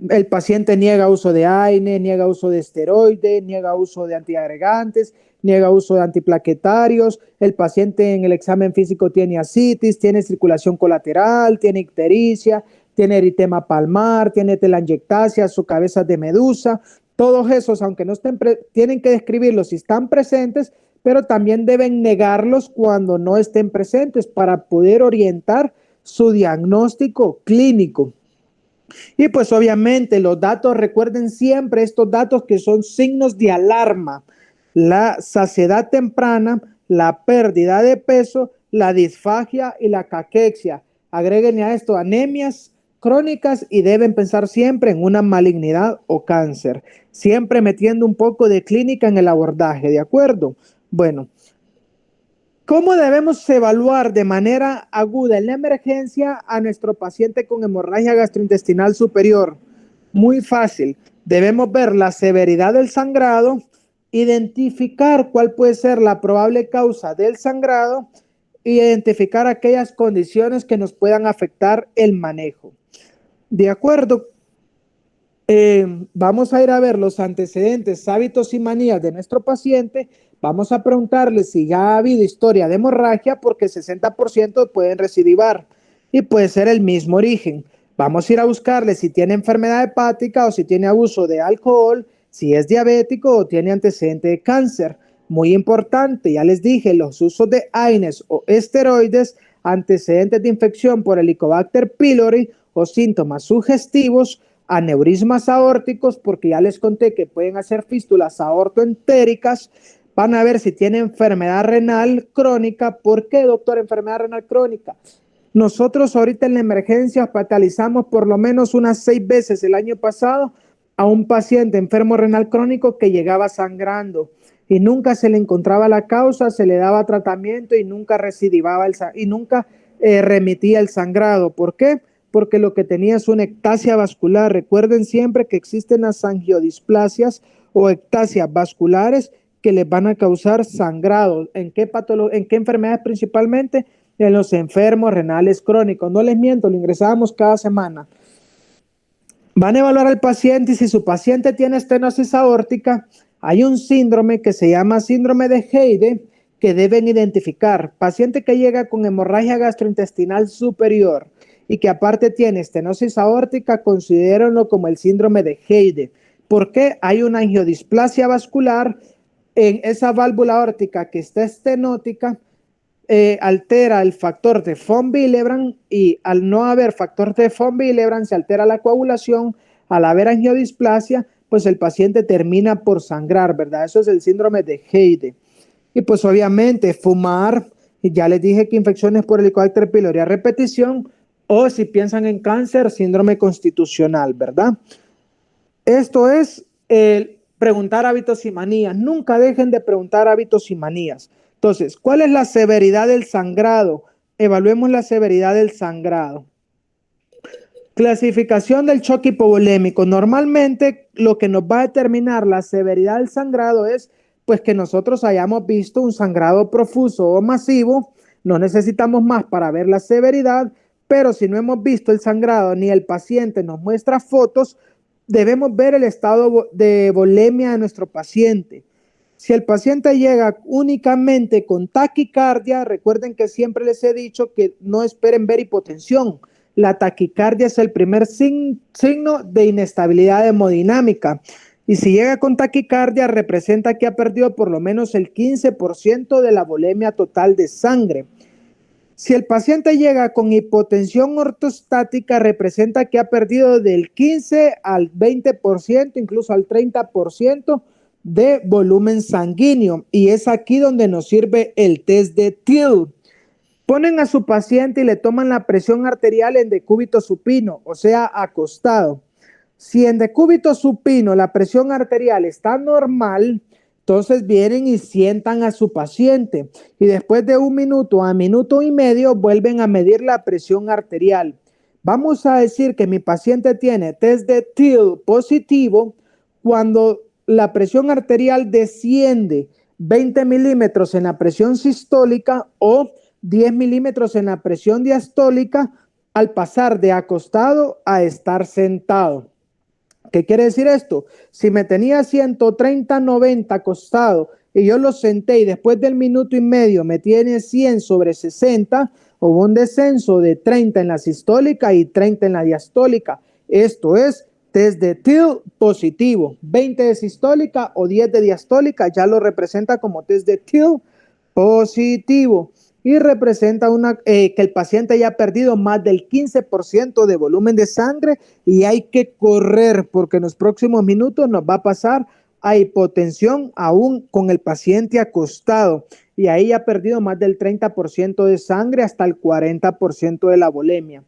el paciente niega uso de AINE, niega uso de esteroide, niega uso de antiagregantes, niega uso de antiplaquetarios, el paciente en el examen físico tiene ascitis, tiene circulación colateral, tiene ictericia, tiene eritema palmar, tiene telangiectasia, su cabeza de medusa. Todos esos, aunque no estén, tienen que describirlos si están presentes, pero también deben negarlos cuando no estén presentes para poder orientar su diagnóstico clínico. Y pues obviamente los datos, recuerden siempre estos datos que son signos de alarma: la saciedad temprana, la pérdida de peso, la disfagia y la caquexia. Agréguenle a esto anemias crónicas y deben pensar siempre en una malignidad o cáncer, siempre metiendo un poco de clínica en el abordaje, ¿de acuerdo? Bueno, ¿cómo debemos evaluar de manera aguda en la emergencia a nuestro paciente con hemorragia gastrointestinal superior? Muy fácil. Debemos ver la severidad del sangrado, identificar cuál puede ser la probable causa del sangrado e identificar aquellas condiciones que nos puedan afectar el manejo. De acuerdo, vamos a ir a ver los antecedentes, hábitos y manías de nuestro paciente. Vamos a preguntarle si ya ha habido historia de hemorragia, porque 60% pueden recidivar y puede ser el mismo origen. Vamos a ir a buscarle si tiene enfermedad hepática o si tiene abuso de alcohol, si es diabético o tiene antecedente de cáncer. Muy importante, ya les dije, los usos de AINES o esteroides, antecedentes de infección por Helicobacter pylori o síntomas sugestivos, aneurismas aórticos, porque ya les conté que pueden hacer fístulas aortoentéricas. Van a ver si tiene enfermedad renal crónica. ¿Por qué, doctor, enfermedad renal crónica? Nosotros ahorita en la emergencia hospitalizamos por lo menos unas 6 veces el año pasado a un paciente enfermo renal crónico que llegaba sangrando y nunca se le encontraba la causa, se le daba tratamiento y nunca recidivaba y nunca remitía el sangrado. ¿Por qué? Porque lo que tenía es una ectasia vascular. Recuerden siempre que existen las angiodisplasias o ectasias vasculares que les van a causar sangrado. ¿En qué enfermedades principalmente? En los enfermos renales crónicos. No les miento, lo ingresábamos cada semana. Van a evaluar al paciente y si su paciente tiene estenosis aórtica, hay un síndrome que se llama síndrome de Heyde que deben identificar. Paciente que llega con hemorragia gastrointestinal superior y que aparte tiene estenosis aórtica, considérenlo como el síndrome de Heyde. ¿Por qué? Hay una angiodisplasia vascular en esa válvula aórtica que está estenótica, altera el factor de von Willebrand y al no haber factor de von Willebrand se altera la coagulación. Al haber angiodisplasia, pues el paciente termina por sangrar, ¿verdad? Eso es el síndrome de Heyde. Y pues obviamente fumar, y ya les dije que infecciones por Helicobacter pylori a repetición, o si piensan en cáncer, síndrome constitucional, ¿verdad? Esto es preguntar hábitos y manías. Nunca dejen de preguntar hábitos y manías. Entonces, ¿cuál es la severidad del sangrado? Evaluemos la severidad del sangrado. Clasificación del choque hipovolémico. Normalmente lo que nos va a determinar la severidad del sangrado es pues que nosotros hayamos visto un sangrado profuso o masivo. No necesitamos más para ver la severidad, pero si no hemos visto el sangrado ni el paciente nos muestra fotos, debemos ver el estado de volemia de nuestro paciente. Si el paciente llega únicamente con taquicardia, recuerden que siempre les he dicho que no esperen ver hipotensión. La taquicardia es el primer signo de inestabilidad hemodinámica. Y si llega con taquicardia, representa que ha perdido por lo menos el 15% de la volemia total de sangre. Si el paciente llega con hipotensión ortostática, representa que ha perdido del 15 al 20%, incluso al 30% de volumen sanguíneo. Y es aquí donde nos sirve el test de Thiel. Ponen a su paciente y le toman la presión arterial en decúbito supino, o sea, acostado. Si en decúbito supino la presión arterial está normal, entonces vienen y sientan a su paciente y después de 1 minuto a 1,5 minutos vuelven a medir la presión arterial. Vamos a decir que mi paciente tiene test de Thiel positivo cuando la presión arterial desciende 20 milímetros en la presión sistólica o 10 milímetros en la presión diastólica al pasar de acostado a estar sentado. ¿Qué quiere decir esto? Si me tenía 130/90 acostado y yo lo senté y después del 1,5 minutos me tiene 100/60, hubo un descenso de 30 en la sistólica y 30 en la diastólica. Esto es test de TIL positivo. 20 de sistólica o 10 de diastólica ya lo representa como test de TIL positivo y representa que el paciente haya perdido más del 15% de volumen de sangre y hay que correr porque en los próximos minutos nos va a pasar a hipotensión aún con el paciente acostado y ahí ha perdido más del 30% de sangre hasta el 40% de la volemia.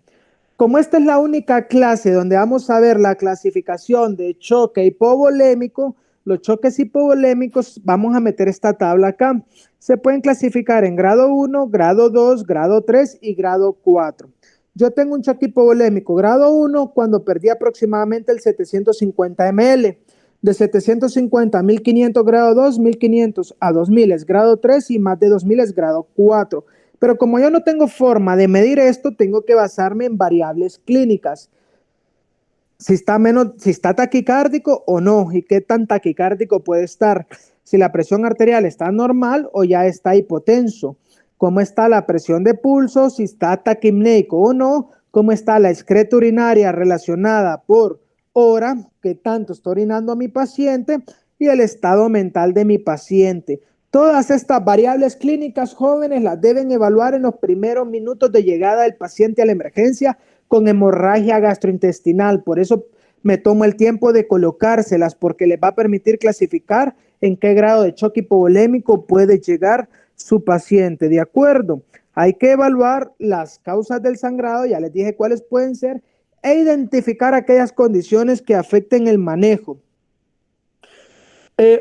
Como esta es la única clase donde vamos a ver la clasificación de choque hipovolémico, los choques hipovolémicos, vamos a meter esta tabla acá. Se pueden clasificar en grado 1, grado 2, grado 3 y grado 4. Yo tengo un choque hipovolémico grado 1 cuando perdí aproximadamente el 750 ml. De 750 a 1500 grado 2, 1500 a 2000 es grado 3 y más de 2000 es grado 4. Pero como yo no tengo forma de medir esto, tengo que basarme en variables clínicas. Si está taquicárdico o no, y qué tan taquicárdico puede estar. Si la presión arterial está normal o ya está hipotenso. Cómo está la presión de pulso, si está taquimneico o no. Cómo está la excreta urinaria relacionada por hora, qué tanto está orinando a mi paciente y el estado mental de mi paciente. Todas estas variables clínicas jóvenes las deben evaluar en los primeros minutos de llegada del paciente a la emergencia con hemorragia gastrointestinal. Por eso me tomo el tiempo de colocárselas porque les va a permitir clasificar en qué grado de choque hipovolémico puede llegar su paciente. ¿De acuerdo? Hay que evaluar las causas del sangrado, ya les dije cuáles pueden ser, e identificar aquellas condiciones que afecten el manejo.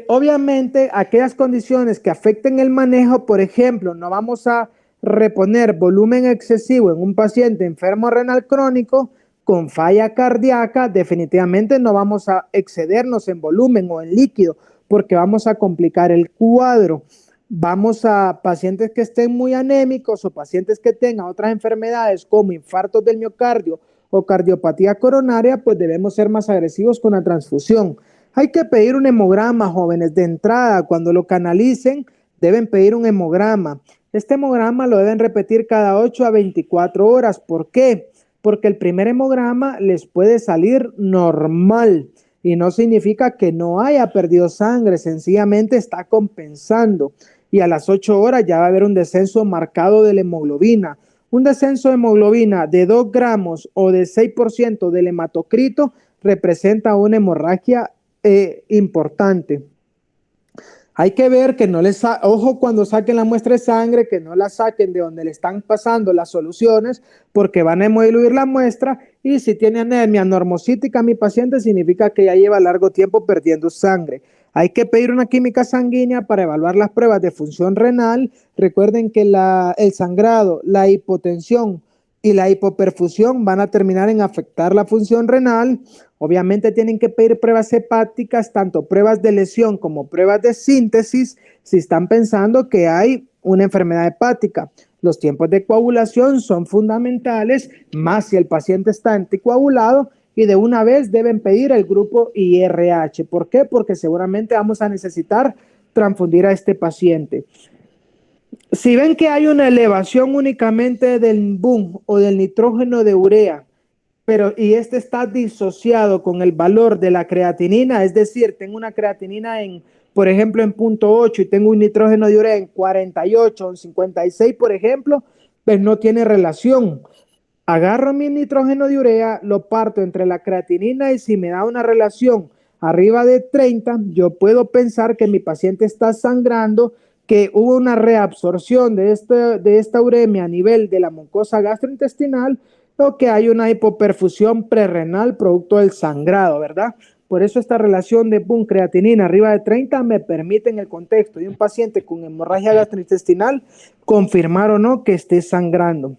Obviamente, aquellas condiciones que afecten el manejo, por ejemplo, no vamos a reponer volumen excesivo en un paciente enfermo renal crónico con falla cardíaca, definitivamente no vamos a excedernos en volumen o en líquido porque vamos a complicar el cuadro. Vamos a pacientes que estén muy anémicos o pacientes que tengan otras enfermedades como infartos del miocardio o cardiopatía coronaria, pues debemos ser más agresivos con la transfusión. Hay que pedir un hemograma, jóvenes, de entrada. Cuando lo canalicen, deben pedir un hemograma. Este hemograma lo deben repetir cada 8 a 24 horas. ¿Por qué? Porque el primer hemograma les puede salir normal y no significa que no haya perdido sangre, sencillamente está compensando. Y a las 8 horas ya va a haber un descenso marcado de la hemoglobina. Un descenso de hemoglobina de 2 gramos o de 6% del hematocrito representa una hemorragia importante. Hay que ver que no les, ojo cuando saquen la muestra de sangre, que no la saquen de donde le están pasando las soluciones, porque van a hemodiluir la muestra y si tiene anemia normocítica mi paciente significa que ya lleva largo tiempo perdiendo sangre. Hay que pedir una química sanguínea para evaluar las pruebas de función renal. Recuerden que el sangrado, la hipotensión y la hipoperfusión van a terminar en afectar la función renal. Obviamente tienen que pedir pruebas hepáticas, tanto pruebas de lesión como pruebas de síntesis, si están pensando que hay una enfermedad hepática. Los tiempos de coagulación son fundamentales, más si el paciente está anticoagulado, y de una vez deben pedir el grupo IRH. ¿Por qué? Porque seguramente vamos a necesitar transfundir a este paciente. Si ven que hay una elevación únicamente del BUN o del nitrógeno de urea, y este está disociado con el valor de la creatinina, es decir, tengo una creatinina por ejemplo, en 0.8 y tengo un nitrógeno de urea en 48 o en 56, por ejemplo, pues no tiene relación. Agarro mi nitrógeno de urea, lo parto entre la creatinina y si me da una relación arriba de 30, yo puedo pensar que mi paciente está sangrando, que hubo una reabsorción de esta uremia a nivel de la mucosa gastrointestinal o que hay una hipoperfusión prerrenal producto del sangrado, ¿verdad? Por eso esta relación de BUN creatinina arriba de 30 me permite en el contexto de un paciente con hemorragia gastrointestinal confirmar o no que esté sangrando.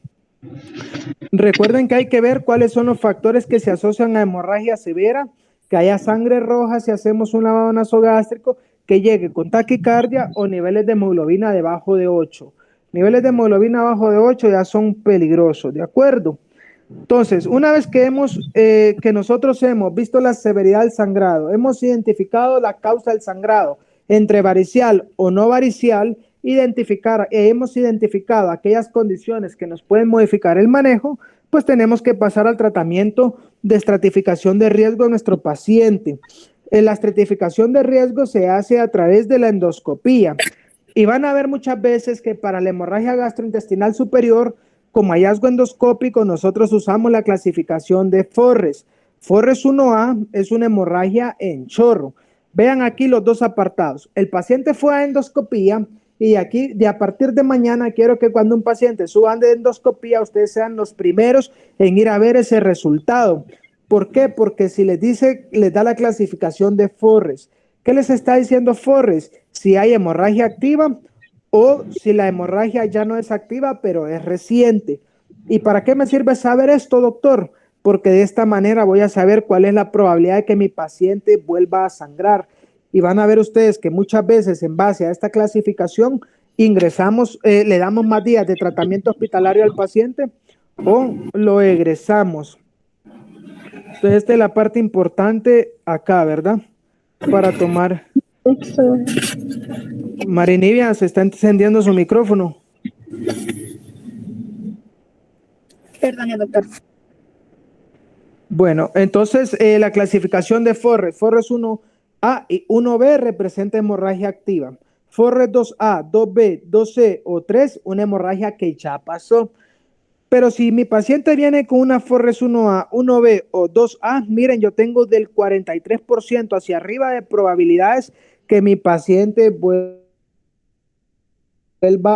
Recuerden que hay que ver cuáles son los factores que se asocian a hemorragia severa, que haya sangre roja si hacemos un lavado nasogástrico, que llegue con taquicardia o niveles de hemoglobina debajo de 8. Niveles de hemoglobina abajo de 8 ya son peligrosos, ¿de acuerdo? Entonces, una vez que nosotros hemos visto la severidad del sangrado, hemos identificado la causa del sangrado entre varicial o no varicial, hemos identificado aquellas condiciones que nos pueden modificar el manejo, pues tenemos que pasar al tratamiento de estratificación de riesgo de nuestro paciente. La estratificación de riesgo se hace a través de la endoscopía. Y van a ver muchas veces que para la hemorragia gastrointestinal superior, como hallazgo endoscópico, nosotros usamos la clasificación de Forres. Forres 1A es una hemorragia en chorro. Vean aquí los dos apartados. El paciente fue a endoscopía y aquí, a partir de mañana, quiero que cuando un paciente suba de endoscopía, ustedes sean los primeros en ir a ver ese resultado. ¿Por qué? Porque si les da la clasificación de Forres. ¿Qué les está diciendo Forres? Si hay hemorragia activa o si la hemorragia ya no es activa, pero es reciente. ¿Y para qué me sirve saber esto, doctor? Porque de esta manera voy a saber cuál es la probabilidad de que mi paciente vuelva a sangrar. Y van a ver ustedes que muchas veces en base a esta clasificación ingresamos, le damos más días de tratamiento hospitalario al paciente o lo egresamos. Entonces esta es la parte importante acá, ¿verdad? Para tomar. Marinivia, se está encendiendo su micrófono. Perdón, doctor. Bueno, entonces la clasificación de Forres 1A y 1B representa hemorragia activa. Forres 2A, 2B, 2C o 3, una hemorragia que ya pasó. Pero si mi paciente viene con una Forres 1A, 1B o 2A, miren, yo tengo del 43% hacia arriba de probabilidades que mi paciente vuelva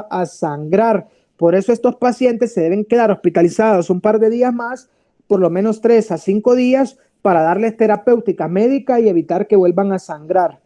a sangrar. Por eso estos pacientes se deben quedar hospitalizados un par de días más, por lo menos 3 a 5 días, para darles terapéutica médica y evitar que vuelvan a sangrar.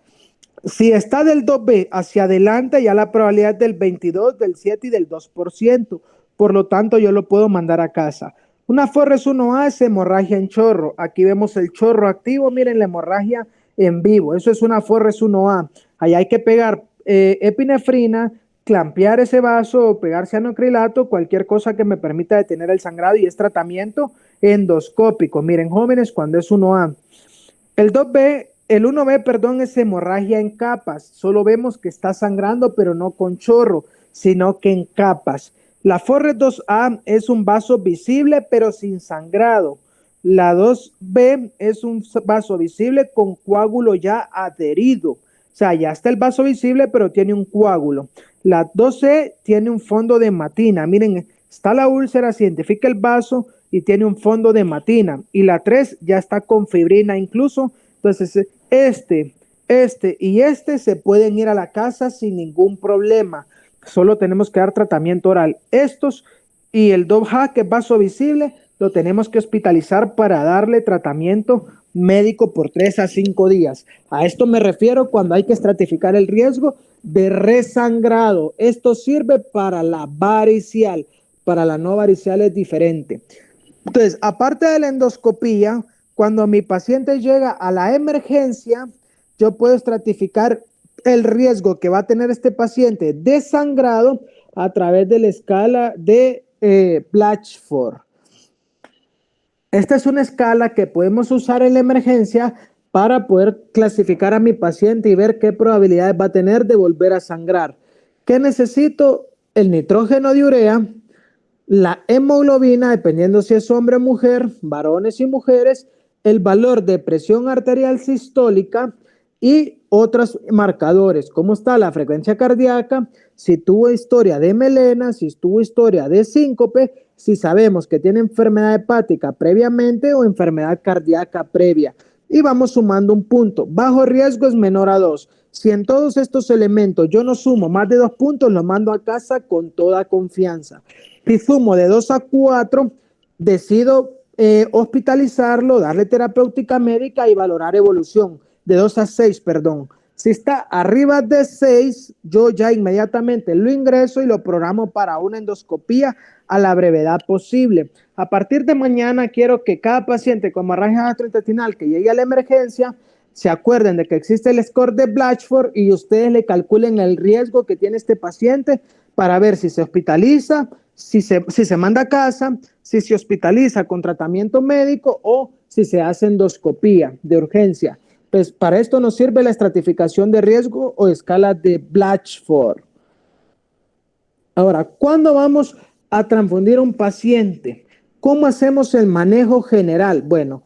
Si está del 2B hacia adelante, ya la probabilidad es del 22, del 7 y del 2%. Por lo tanto, yo lo puedo mandar a casa. Una Forres 1A es hemorragia en chorro. Aquí vemos el chorro activo. Miren la hemorragia en vivo. Eso es una Forres 1A. Ahí hay que pegar epinefrina, clampear ese vaso o pegar cianocrilato, cualquier cosa que me permita detener el sangrado, y es tratamiento endoscópico. Miren, jóvenes, cuando es 1A. El 1B, perdón, es hemorragia en capas. Solo vemos que está sangrando, pero no con chorro, sino que en capas. La Forres 2A es un vaso visible, pero sin sangrado. La 2B es un vaso visible con coágulo ya adherido. O sea, ya está el vaso visible, pero tiene un coágulo. La 2C tiene un fondo de hematina. Miren, está la úlcera, se identifica el vaso y tiene un fondo de hematina. Y la 3 ya está con fibrina incluso. Entonces, este y este se pueden ir a la casa sin ningún problema. Solo tenemos que dar tratamiento oral. Estos y el 2A, que es vaso visible, lo tenemos que hospitalizar para darle tratamiento médico por 3 a 5 días. A esto me refiero cuando hay que estratificar el riesgo de resangrado. Esto sirve para la varicial, para la no varicial es diferente. Entonces, aparte de la endoscopía, cuando mi paciente llega a la emergencia, yo puedo estratificar el riesgo que va a tener este paciente de sangrado a través de la escala de Blatchford. Esta es una escala que podemos usar en la emergencia para poder clasificar a mi paciente y ver qué probabilidades va a tener de volver a sangrar. ¿Qué necesito? El nitrógeno de urea, la hemoglobina, dependiendo si es hombre o mujer, varones y mujeres, el valor de presión arterial sistólica y otros marcadores. ¿Cómo está la frecuencia cardíaca? Si tuvo historia de melena, si tuvo historia de síncope, si sabemos que tiene enfermedad hepática previamente o enfermedad cardíaca previa. Y vamos sumando un punto. Bajo riesgo es menor a 2. Si en todos estos elementos yo no sumo más de 2 puntos, lo mando a casa con toda confianza. Si sumo de 2 a 4, decido hospitalizarlo, darle terapéutica médica y valorar evolución. De 2 a 6, perdón. Si está arriba de 6, yo ya inmediatamente lo ingreso y lo programo para una endoscopía a la brevedad posible. A partir de mañana quiero que cada paciente con hemorragia gastrointestinal que llegue a la emergencia se acuerden de que existe el score de Blatchford y ustedes le calculen el riesgo que tiene este paciente para ver si se hospitaliza, si se manda a casa, si se hospitaliza con tratamiento médico o si se hace endoscopía de urgencia. Pues para esto nos sirve la estratificación de riesgo o escala de Blatchford. Ahora, ¿cuándo vamos a transfundir a un paciente? ¿Cómo hacemos el manejo general? Bueno,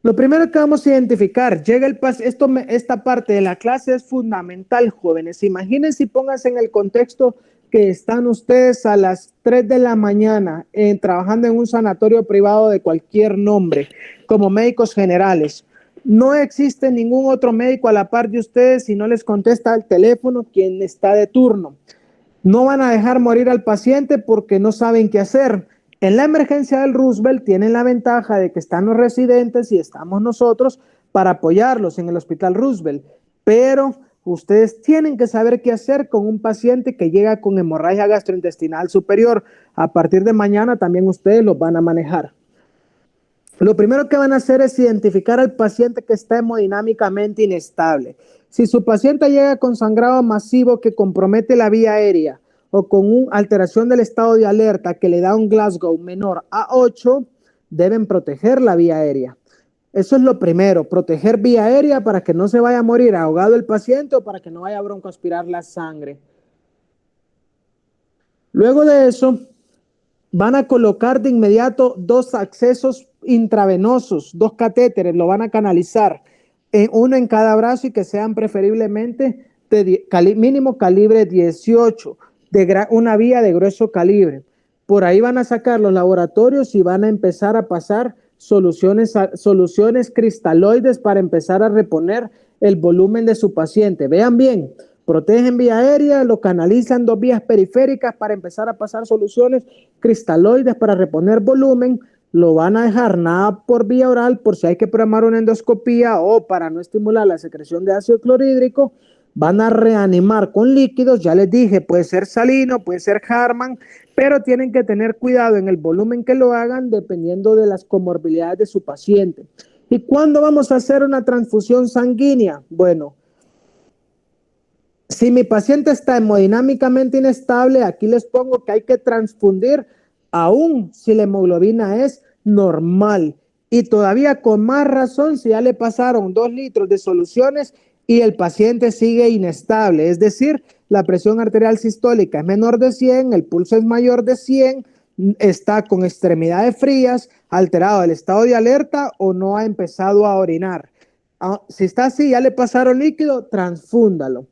lo primero que vamos a identificar, esta parte de la clase es fundamental, jóvenes. Imagínense y pónganse en el contexto que están ustedes a las 3 de la mañana trabajando en un sanatorio privado de cualquier nombre, como médicos generales. No existe ningún otro médico a la par de ustedes si no les contesta al teléfono quien está de turno. No van a dejar morir al paciente porque no saben qué hacer. En la emergencia del Roosevelt tienen la ventaja de que están los residentes y estamos nosotros para apoyarlos en el Hospital Roosevelt. Pero ustedes tienen que saber qué hacer con un paciente que llega con hemorragia gastrointestinal superior. A partir de mañana también ustedes los van a manejar. Lo primero que van a hacer es identificar al paciente que está hemodinámicamente inestable. Si su paciente llega con sangrado masivo que compromete la vía aérea o con una alteración del estado de alerta que le da un Glasgow menor a 8, deben proteger la vía aérea. Eso es lo primero, proteger vía aérea para que no se vaya a morir ahogado el paciente o para que no vaya a broncoaspirar la sangre. Luego de eso, van a colocar de inmediato 2 accesos intravenosos, 2 catéteres, lo van a canalizar, uno en cada brazo y que sean preferiblemente de mínimo calibre 18, una vía de grueso calibre. Por ahí van a sacar los laboratorios y van a empezar a pasar soluciones cristaloides para empezar a reponer el volumen de su paciente. Vean bien, protegen vía aérea, lo canalizan 2 vías periféricas para empezar a pasar soluciones cristaloides para reponer volumen, lo van a dejar nada por vía oral por si hay que programar una endoscopía o para no estimular la secreción de ácido clorhídrico, van a reanimar con líquidos, ya les dije, puede ser salino, puede ser Harman, pero tienen que tener cuidado en el volumen que lo hagan dependiendo de las comorbilidades de su paciente. ¿Y cuándo vamos a hacer una transfusión sanguínea? Bueno, si mi paciente está hemodinámicamente inestable, aquí les pongo que hay que transfundir aún si la hemoglobina es normal. Y todavía con más razón si ya le pasaron 2 litros de soluciones y el paciente sigue inestable. Es decir, la presión arterial sistólica es menor de 100, el pulso es mayor de 100, está con extremidades frías, alterado el estado de alerta o no ha empezado a orinar. Si está así, ya le pasaron líquido, transfúndalo.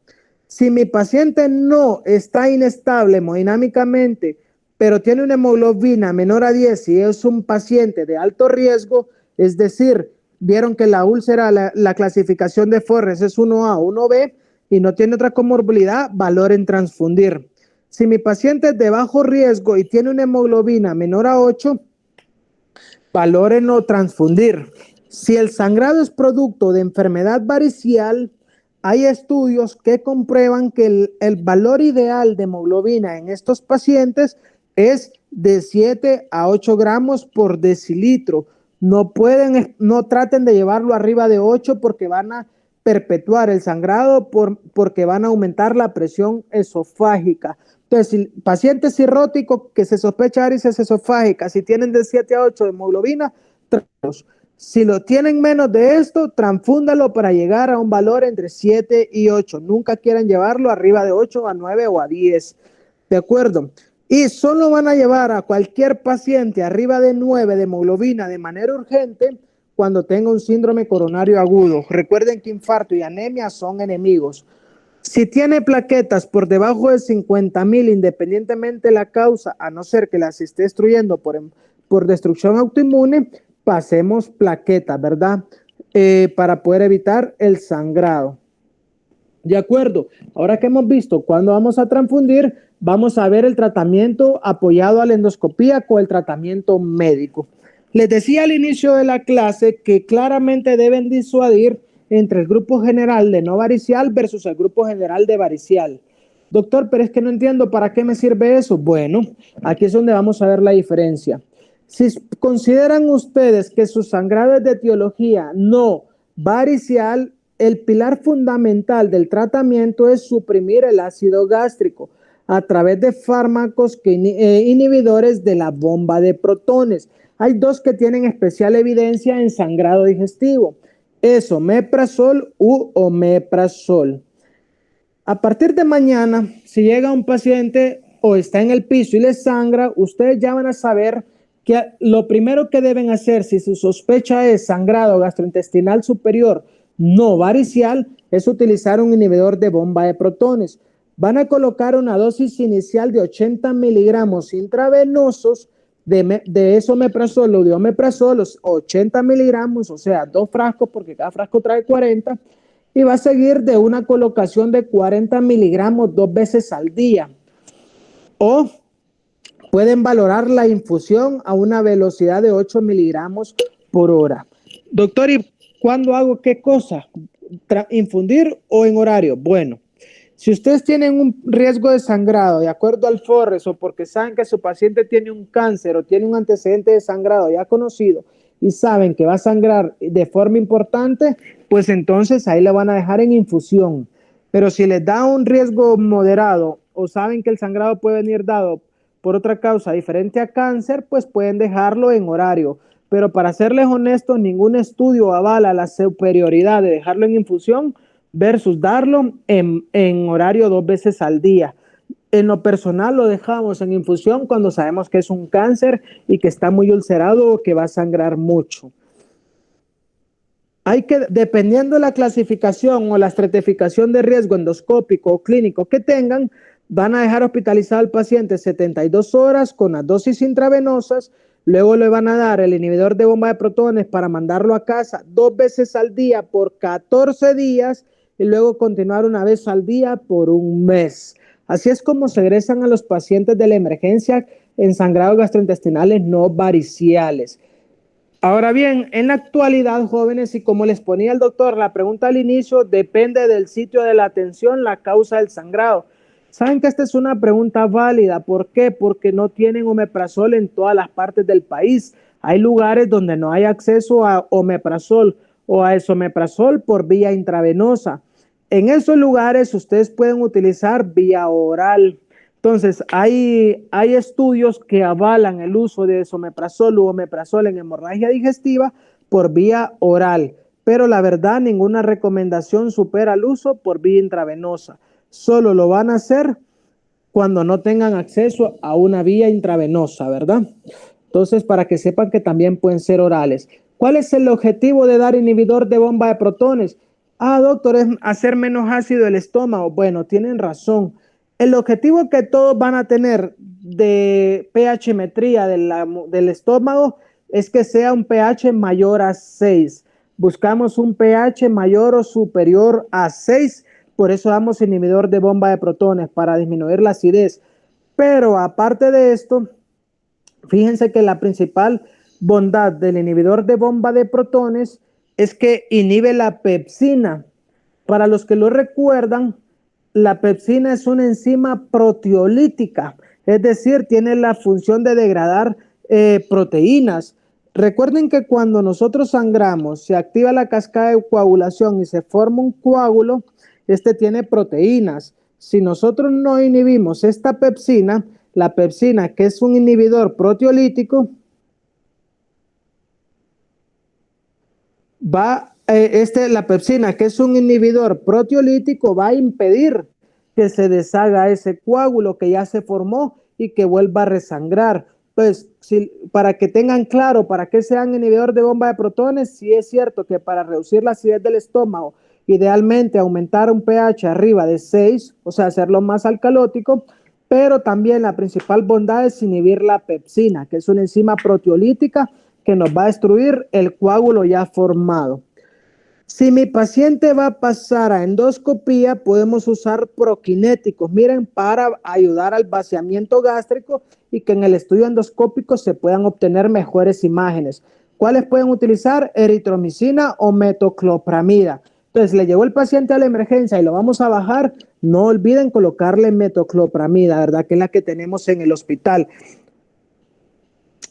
Si mi paciente no está inestable hemodinámicamente, pero tiene una hemoglobina menor a 10 y es un paciente de alto riesgo, es decir, vieron que la úlcera, la clasificación de Forres es 1A o 1B y no tiene otra comorbilidad, valoren transfundir. Si mi paciente es de bajo riesgo y tiene una hemoglobina menor a 8, valoren no transfundir. Si el sangrado es producto de enfermedad varicial, hay estudios que comprueban que el valor ideal de hemoglobina en estos pacientes es de 7 a 8 gramos por decilitro. No traten de llevarlo arriba de 8 porque van a perpetuar el sangrado porque van a aumentar la presión esofágica. Entonces, si paciente cirrótico que se sospecha varices esofágicas, si tienen de 7 a 8 de hemoglobina, si lo tienen menos de esto, transfúndalo para llegar a un valor entre 7 y 8. Nunca quieran llevarlo arriba de 8, a 9 o a 10. ¿De acuerdo? Y solo van a llevar a cualquier paciente arriba de 9 de hemoglobina de manera urgente cuando tenga un síndrome coronario agudo. Recuerden que infarto y anemia son enemigos. Si tiene plaquetas por debajo de 50,000, independientemente de la causa, a no ser que las esté destruyendo por destrucción autoinmune, pasemos plaquetas, ¿verdad? Para poder evitar el sangrado. De acuerdo, ahora que hemos visto cuándo vamos a transfundir, vamos a ver el tratamiento apoyado a la endoscopía con el tratamiento médico. Les decía al inicio de la clase que claramente deben disuadir entre el grupo general de no varicial versus el grupo general de varicial. Doctor, pero es que no entiendo para qué me sirve eso. Bueno, aquí es donde vamos a ver la diferencia. Si consideran ustedes que su sangrado es de etiología no varicial, el pilar fundamental del tratamiento es suprimir el ácido gástrico a través de fármacos inhibidores de la bomba de protones. Hay 2 que tienen especial evidencia en sangrado digestivo. Es omeprazol u omeprazol. A partir de mañana, si llega un paciente o está en el piso y les sangra, ustedes ya van a saber que lo primero que deben hacer si su sospecha es sangrado gastrointestinal superior no varicial es utilizar un inhibidor de bomba de protones. Van a colocar una dosis inicial de 80 miligramos intravenosos de esomeprazol o de omeprazol, 80 miligramos, o sea, 2 frascos porque cada frasco trae 40, y va a seguir de una colocación de 40 miligramos 2 veces al día. O pueden valorar la infusión a una velocidad de 8 miligramos por hora. Doctor, ¿y cuándo hago qué cosa? ¿Infundir o en horario? Bueno, si ustedes tienen un riesgo de sangrado de acuerdo al Forres o porque saben que su paciente tiene un cáncer o tiene un antecedente de sangrado ya conocido y saben que va a sangrar de forma importante, pues entonces ahí le van a dejar en infusión. Pero si les da un riesgo moderado o saben que el sangrado puede venir dado por otra causa diferente a cáncer, pues pueden dejarlo en horario. Pero para serles honestos, ningún estudio avala la superioridad de dejarlo en infusión versus darlo en horario 2 veces al día. En lo personal lo dejamos en infusión cuando sabemos que es un cáncer y que está muy ulcerado o que va a sangrar mucho. Hay que, dependiendo de la clasificación o la estratificación de riesgo endoscópico o clínico que tengan, van a dejar hospitalizado al paciente 72 horas con las dosis intravenosas, luego le van a dar el inhibidor de bomba de protones para mandarlo a casa 2 veces al día por 14 días y luego continuar una vez al día por un mes. Así es como se egresan a los pacientes de la emergencia en sangrados gastrointestinales no variciales. Ahora bien, en la actualidad, jóvenes, y como les ponía el doctor, la pregunta al inicio, depende del sitio de la atención, la causa del sangrado. Saben que esta es una pregunta válida. ¿Por qué? Porque no tienen omeprazol en todas las partes del país. Hay lugares donde no hay acceso a omeprazol o a esomeprazol por vía intravenosa. En esos lugares ustedes pueden utilizar vía oral. Entonces, hay estudios que avalan el uso de esomeprazol u omeprazol en hemorragia digestiva por vía oral, pero la verdad ninguna recomendación supera el uso por vía intravenosa. Solo lo van a hacer cuando no tengan acceso a una vía intravenosa, ¿verdad? Entonces, para que sepan que también pueden ser orales. ¿Cuál es el objetivo de dar inhibidor de bomba de protones? Doctor, es hacer menos ácido el estómago. Bueno, tienen razón. El objetivo que todos van a tener de pH-metría del estómago es que sea un pH mayor a 6. Buscamos un pH mayor o superior a 6. Por eso damos inhibidor de bomba de protones para disminuir la acidez. Pero aparte de esto, fíjense que la principal bondad del inhibidor de bomba de protones es que inhibe la pepsina. Para los que lo recuerdan, la pepsina es una enzima proteolítica, es decir, tiene la función de degradar proteínas. Recuerden que cuando nosotros sangramos, se activa la cascada de coagulación y se forma un coágulo, este tiene proteínas. Si nosotros no inhibimos esta pepsina, la pepsina, que es un inhibidor proteolítico, la pepsina, que es un inhibidor proteolítico, va a impedir que se deshaga ese coágulo que ya se formó y que vuelva a resangrar. Pues, para que tengan claro para qué sean inhibidor de bomba de protones, sí es cierto que para reducir la acidez del estómago, idealmente aumentar un pH arriba de 6, o sea, hacerlo más alcalótico, pero también la principal bondad es inhibir la pepsina, que es una enzima proteolítica que nos va a destruir el coágulo ya formado. Si mi paciente va a pasar a endoscopía, podemos usar prokinéticos, miren, para ayudar al vaciamiento gástrico y que en el estudio endoscópico se puedan obtener mejores imágenes. ¿Cuáles pueden utilizar? Eritromicina o metoclopramida. Entonces, le llegó el paciente a la emergencia y lo vamos a bajar, no olviden colocarle metoclopramida, ¿verdad? Que es la que tenemos en el hospital,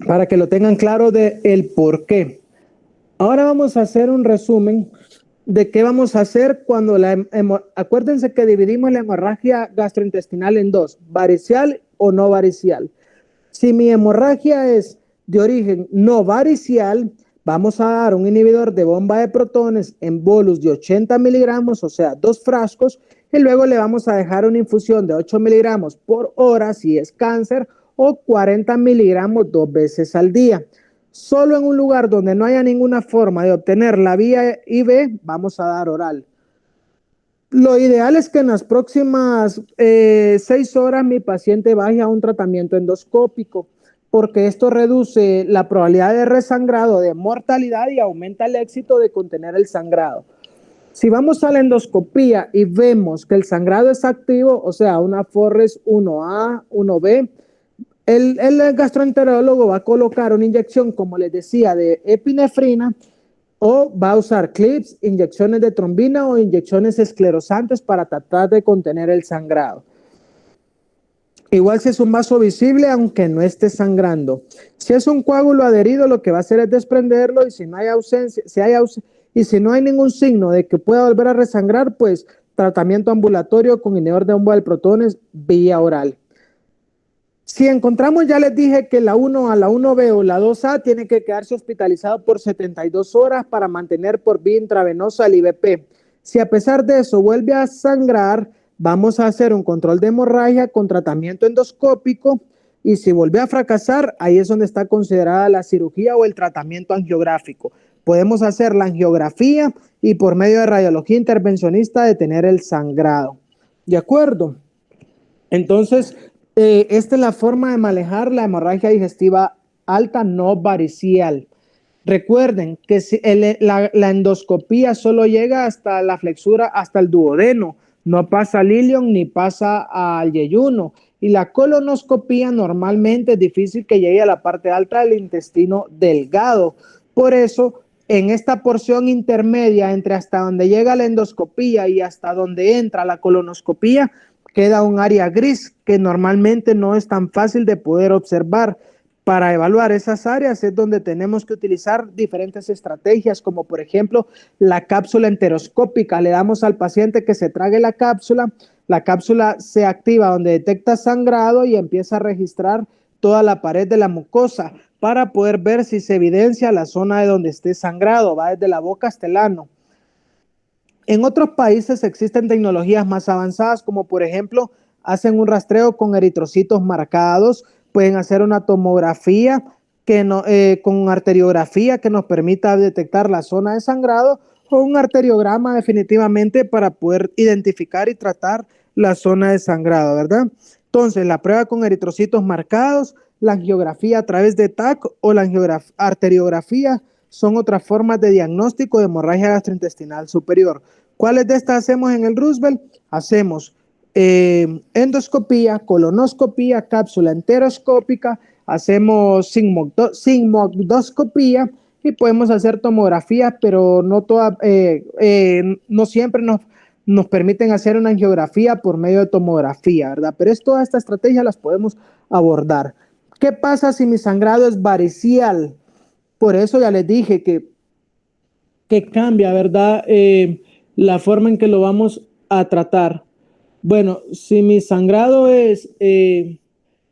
para que lo tengan claro de el por qué. Ahora vamos a hacer un resumen de qué vamos a hacer cuando acuérdense que dividimos la hemorragia gastrointestinal en dos, varicial o no varicial. Si mi hemorragia es de origen no varicial, vamos a dar un inhibidor de bomba de protones en bolus de 80 miligramos, o sea, 2 frascos, y luego le vamos a dejar una infusión de 8 miligramos por hora si es cáncer o 40 miligramos 2 veces al día. Solo en un lugar donde no haya ninguna forma de obtener la vía IV, vamos a dar oral. Lo ideal es que en las próximas 6 horas mi paciente vaya a un tratamiento endoscópico, porque esto reduce la probabilidad de resangrado, de mortalidad y aumenta el éxito de contener el sangrado. Si vamos a la endoscopía y vemos que el sangrado es activo, o sea, una Forres 1A, 1B, el gastroenterólogo va a colocar una inyección, como les decía, de epinefrina, o va a usar clips, inyecciones de trombina o inyecciones esclerosantes para tratar de contener el sangrado. Igual si es un vaso visible, aunque no esté sangrando. Si es un coágulo adherido, lo que va a hacer es desprenderlo, y si no hay ausencia, y si no hay ningún signo de que pueda volver a resangrar, pues tratamiento ambulatorio con inhibidor de bomba de protones vía oral. Si encontramos, ya les dije que la 1A, la 1B o la 2A tiene que quedarse hospitalizado por 72 horas para mantener por vía intravenosa el IVP. Si a pesar de eso vuelve a sangrar, vamos a hacer un control de hemorragia con tratamiento endoscópico, y si vuelve a fracasar, ahí es donde está considerada la cirugía o el tratamiento angiográfico. Podemos hacer la angiografía y por medio de radiología intervencionista detener el sangrado. ¿De acuerdo? Entonces, esta es la forma de manejar la hemorragia digestiva alta no varicial. Recuerden que la endoscopía solo llega hasta la flexura, hasta el duodeno, no pasa al ilion ni pasa al yeyuno. Y la colonoscopía normalmente es difícil que llegue a la parte alta del intestino delgado. Por eso, en esta porción intermedia entre hasta donde llega la endoscopía y hasta donde entra la colonoscopía, queda un área gris que normalmente no es tan fácil de poder observar. Para evaluar esas áreas es donde tenemos que utilizar diferentes estrategias, como por ejemplo la cápsula enteroscópica. Le damos al paciente que se trague la cápsula se activa donde detecta sangrado y empieza a registrar toda la pared de la mucosa para poder ver si se evidencia la zona de donde esté sangrado, va desde la boca hasta el ano. En otros países existen tecnologías más avanzadas, como por ejemplo, hacen un rastreo con eritrocitos marcados, pueden hacer una tomografía con arteriografía que nos permita detectar la zona de sangrado, o un arteriograma definitivamente para poder identificar y tratar la zona de sangrado, ¿verdad? Entonces, la prueba con eritrocitos marcados, la angiografía a través de TAC o la arteriografía son otras formas de diagnóstico de hemorragia gastrointestinal superior. ¿Cuáles de estas hacemos en el Roosevelt? Hacemos endoscopía, colonoscopía, cápsula enteroscópica, hacemos sigmoidoscopía y podemos hacer tomografía, pero no siempre nos permiten hacer una angiografía por medio de tomografía, ¿verdad? Pero todas estas estrategias las podemos abordar. ¿Qué pasa si mi sangrado es varicial? Por eso ya les dije que cambia, ¿verdad? La forma en que lo vamos a tratar. Bueno, si mi sangrado es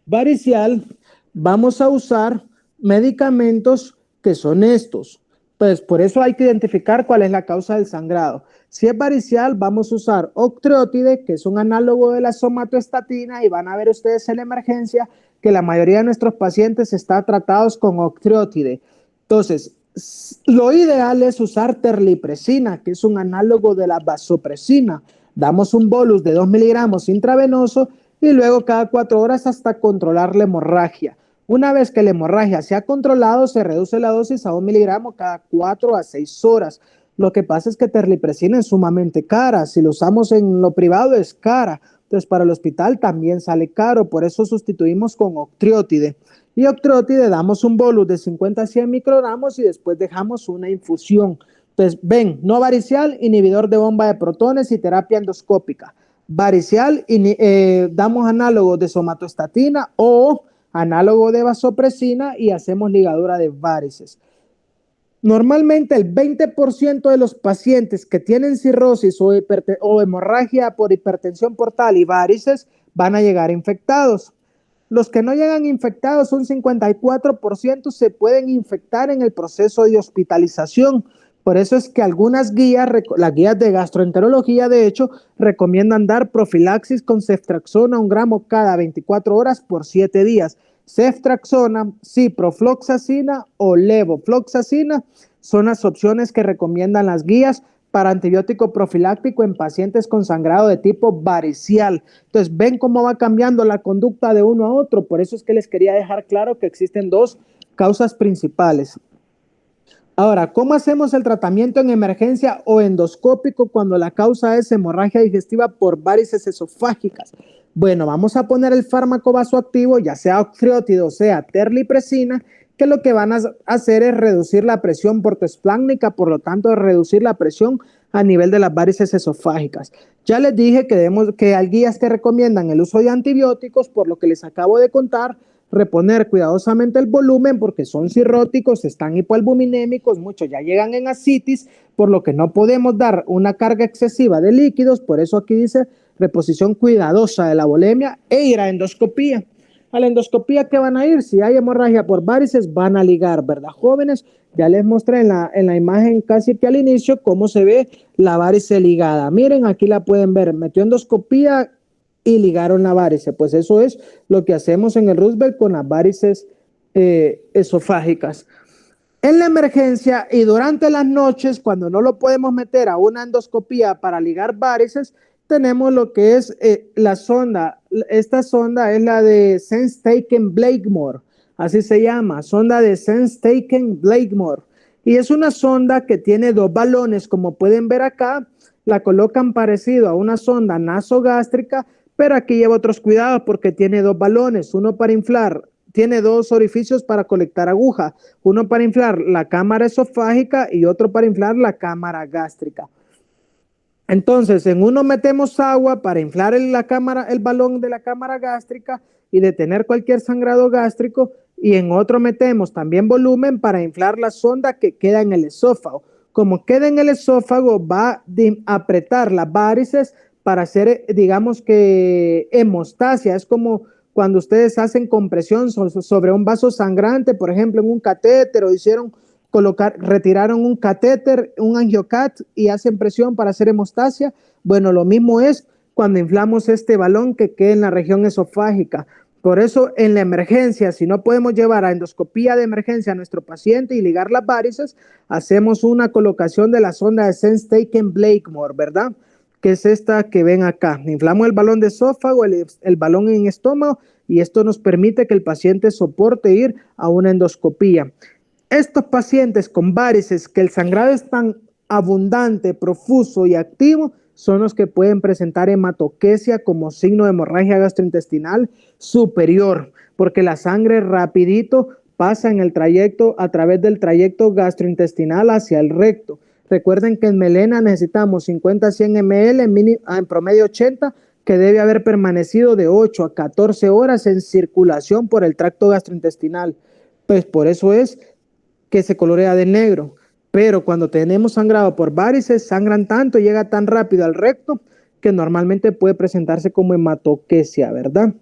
varicial, vamos a usar medicamentos que son estos. Pues por eso hay que identificar cuál es la causa del sangrado. Si es varicial, vamos a usar octreotide, que es un análogo de la somatostatina, y van a ver ustedes en la emergencia que la mayoría de nuestros pacientes están tratados con octreotide. Entonces, lo ideal es usar terlipresina, que es un análogo de la vasopresina. Damos un bolus de 2 miligramos intravenoso y luego cada 4 horas hasta controlar la hemorragia. Una vez que la hemorragia se ha controlado, se reduce la dosis a 1 miligramo cada 4 a 6 horas. Lo que pasa es que terlipresina es sumamente cara. Si lo usamos en lo privado es cara. Entonces para el hospital también sale caro. Por eso sustituimos con octreotide. Y octreotide damos un bolus de 50 a 100 microgramos y después dejamos una infusión. Entonces, ven, no varicial, inhibidor de bomba de protones y terapia endoscópica. Varicial, damos análogos de somatostatina o análogo de vasopresina y hacemos ligadura de varices. Normalmente el 20% de los pacientes que tienen cirrosis o hemorragia por hipertensión portal y varices van a llegar infectados. Los que no llegan infectados, un 54%, se pueden infectar en el proceso de hospitalización, Por eso es que algunas guías, las guías de gastroenterología, de hecho, recomiendan dar profilaxis con ceftriaxona 1 gramo cada 24 horas por 7 días. Ceftriaxona, ciprofloxacina o levofloxacina son las opciones que recomiendan las guías para antibiótico profiláctico en pacientes con sangrado de tipo varicial. Entonces, ven cómo va cambiando la conducta de uno a otro. Por eso es que les quería dejar claro que existen dos causas principales. Ahora, ¿cómo hacemos el tratamiento en emergencia o endoscópico cuando la causa es hemorragia digestiva por varices esofágicas? Bueno, vamos a poner el fármaco vasoactivo, ya sea octreótido o sea terlipresina, que lo que van a hacer es reducir la presión portoespláncnica, por lo tanto, reducir la presión a nivel de las varices esofágicas. Ya les dije que hay guías que recomiendan el uso de antibióticos, por lo que les acabo de contar, reponer cuidadosamente el volumen porque son cirróticos, están hipoalbuminémicos, muchos ya llegan en ascitis, por lo que no podemos dar una carga excesiva de líquidos, por eso aquí dice reposición cuidadosa de la volemia e ir a endoscopía. A la endoscopía, ¿qué van a ir? Si hay hemorragia por varices, van a ligar, ¿verdad, jóvenes? Ya les mostré en la imagen casi que al inicio cómo se ve la varice ligada. Miren, aquí la pueden ver, metió endoscopía y ligaron la varice. Pues eso es lo que hacemos en el Roosevelt con las varices esofágicas. En la emergencia y durante las noches, cuando no lo podemos meter a una endoscopía para ligar varices, tenemos lo que es la sonda. Esta sonda es la de Sense-Taken-Blakemore, así se llama, sonda de Sense-Taken-Blakemore. Y es una sonda que tiene dos balones, como pueden ver acá, la colocan parecido a una sonda nasogástrica, pero aquí lleva otros cuidados porque tiene dos balones, uno para inflar, tiene dos orificios para colectar aguja, uno para inflar la cámara esofágica y otro para inflar la cámara gástrica. Entonces, en uno metemos agua para inflar el balón de la cámara gástrica y detener cualquier sangrado gástrico, y en otro metemos también volumen para inflar la sonda que queda en el esófago. Como queda en el esófago, va a apretar las varices para hacer, digamos que hemostasia. Es como cuando ustedes hacen compresión sobre un vaso sangrante, por ejemplo, en un catéter, o retiraron un catéter, un angiocat, y hacen presión para hacer hemostasia. Bueno, lo mismo es cuando inflamos este balón que queda en la región esofágica. Por eso, en la emergencia, si no podemos llevar a endoscopía de emergencia a nuestro paciente y ligar las varices, hacemos una colocación de la sonda de Sense-Taken-Blakemore, ¿verdad? Que es esta que ven acá. Inflamos el balón de esófago, el balón en estómago, y esto nos permite que el paciente soporte ir a una endoscopía. Estos pacientes con varices, que el sangrado es tan abundante, profuso y activo, son los que pueden presentar hematoquesia como signo de hemorragia gastrointestinal superior, porque la sangre rapidito pasa en el trayecto, a través del trayecto gastrointestinal hacia el recto. Recuerden que en melena necesitamos 50 a 100 ml, en promedio 80, que debe haber permanecido de 8 a 14 horas en circulación por el tracto gastrointestinal. Pues por eso es que se colorea de negro. Pero cuando tenemos sangrado por varices, sangran tanto, llega tan rápido al recto, que normalmente puede presentarse como hematoquesia, ¿verdad?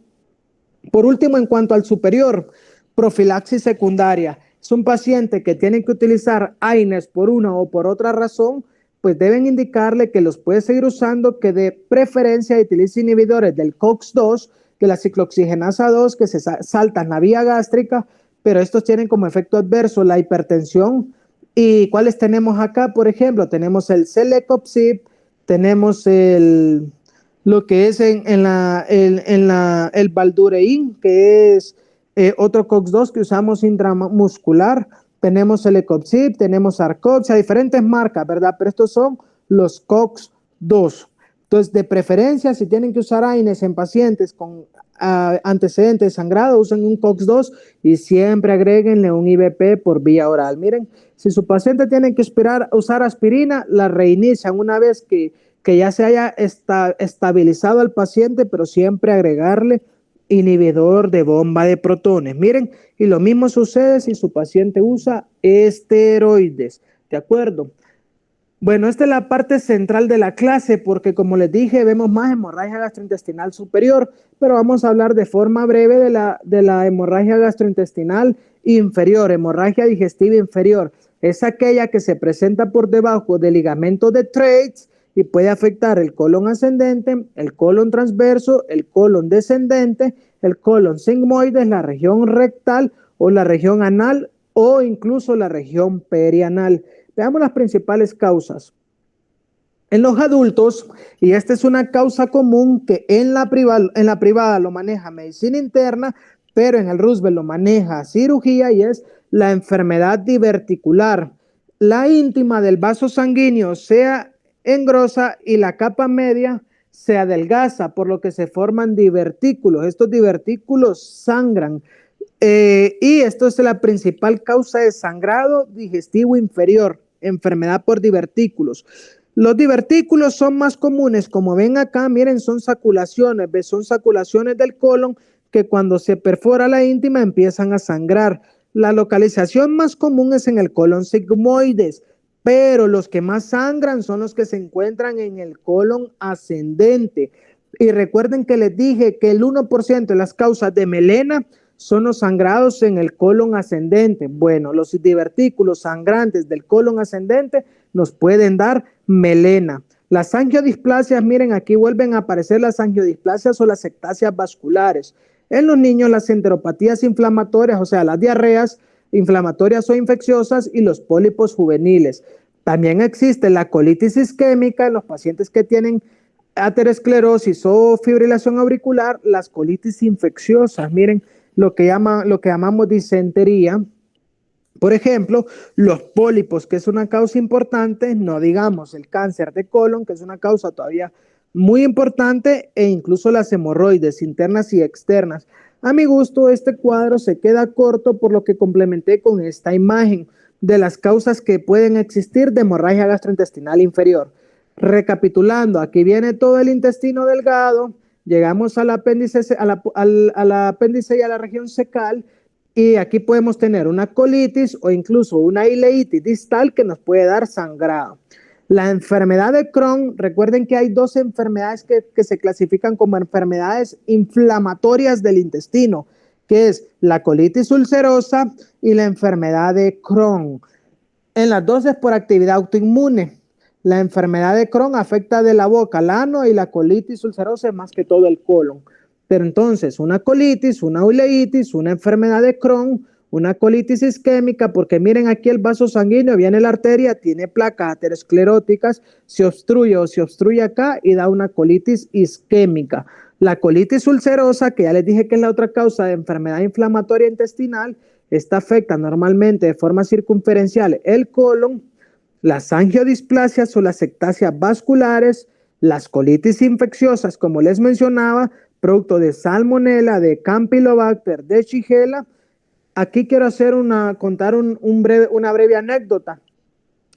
Por último, en cuanto al superior, profilaxis secundaria. Es un paciente que tiene que utilizar AINES por una o por otra razón, pues deben indicarle que los puede seguir usando, que de preferencia utilice inhibidores del COX-2, de la ciclooxigenasa 2, que se saltan la vía gástrica, pero estos tienen como efecto adverso la hipertensión. ¿Y cuáles tenemos acá? Por ejemplo, tenemos el Celecoxib, tenemos lo que es el Valdurein, que es otro COX-2 que usamos intramuscular. Tenemos Celecoxib, tenemos Arcoxia, diferentes marcas, ¿verdad? Pero estos son los COX-2. Entonces, de preferencia, si tienen que usar AINES en pacientes con antecedentes de sangrado, usen un COX-2 y siempre agréguenle un IVP por vía oral. Miren, si su paciente tiene que usar aspirina, la reinician una vez que ya se haya estabilizado al paciente, pero siempre agregarle inhibidor de bomba de protones. Miren, y lo mismo sucede si su paciente usa esteroides, ¿de acuerdo? Bueno, esta es la parte central de la clase porque, como les dije, vemos más hemorragia gastrointestinal superior, pero vamos a hablar de forma breve de la hemorragia gastrointestinal inferior, hemorragia digestiva inferior. es aquella que se presenta por debajo del ligamento de Treitz y puede afectar el colon ascendente, el colon transverso, el colon descendente, el colon sigmoides, la región rectal o la región anal o incluso la región perianal. Veamos las principales causas. En los adultos, y esta es una causa común que en la privada lo maneja medicina interna, pero en el Roosevelt lo maneja cirugía, y es la enfermedad diverticular. La íntima del vaso sanguíneo se engrosa y la capa media se adelgaza, por lo que se forman divertículos. Estos divertículos sangran. Y esto es la principal causa de sangrado digestivo inferior, enfermedad por divertículos. Los divertículos son más comunes, como ven acá, miren, son saculaciones, ¿ves? Son saculaciones del colon que cuando se perfora la íntima empiezan a sangrar. La localización más común es en el colon sigmoides, pero los que más sangran son los que se encuentran en el colon ascendente. Y recuerden que les dije que el 1% de las causas de melena son los sangrados en el colon ascendente. Bueno, los divertículos sangrantes del colon ascendente nos pueden dar melena. Las angiodisplasias, miren, aquí vuelven a aparecer las angiodisplasias o las ectasias vasculares. En los niños, las enteropatías inflamatorias, o sea, las diarreas inflamatorias o infecciosas y los pólipos juveniles. También existe la colitis isquémica en los pacientes que tienen aterosclerosis o fibrilación auricular, las colitis infecciosas, miren, lo que llamamos disentería. Por ejemplo, los pólipos, que es una causa importante, no digamos el cáncer de colon, que es una causa todavía muy importante, e incluso las hemorroides internas y externas. A mi gusto, este cuadro se queda corto, por lo que complementé con esta imagen de las causas que pueden existir de hemorragia gastrointestinal inferior. Recapitulando, aquí viene todo el intestino delgado, llegamos al apéndice, al apéndice y a la región cecal, y aquí podemos tener una colitis o incluso una ileitis distal que nos puede dar sangrado. La enfermedad de Crohn, recuerden que hay dos enfermedades que se clasifican como enfermedades inflamatorias del intestino, que es la colitis ulcerosa y la enfermedad de Crohn. En las dos es por actividad autoinmune. La enfermedad de Crohn afecta de la boca al ano y la colitis ulcerosa es más que todo el colon. Pero entonces, una colitis, una uleitis, una enfermedad de Crohn, una colitis isquémica, porque miren aquí el vaso sanguíneo, viene la arteria, tiene placas ateroscleróticas, se obstruye acá y da una colitis isquémica. La colitis ulcerosa, que ya les dije que es la otra causa de enfermedad inflamatoria intestinal, esta afecta normalmente de forma circunferencial el colon. Las angiodisplasias o las ectasias vasculares, las colitis infecciosas, como les mencionaba, producto de salmonela, de campylobacter, de shigella. Aquí quiero contar una breve anécdota.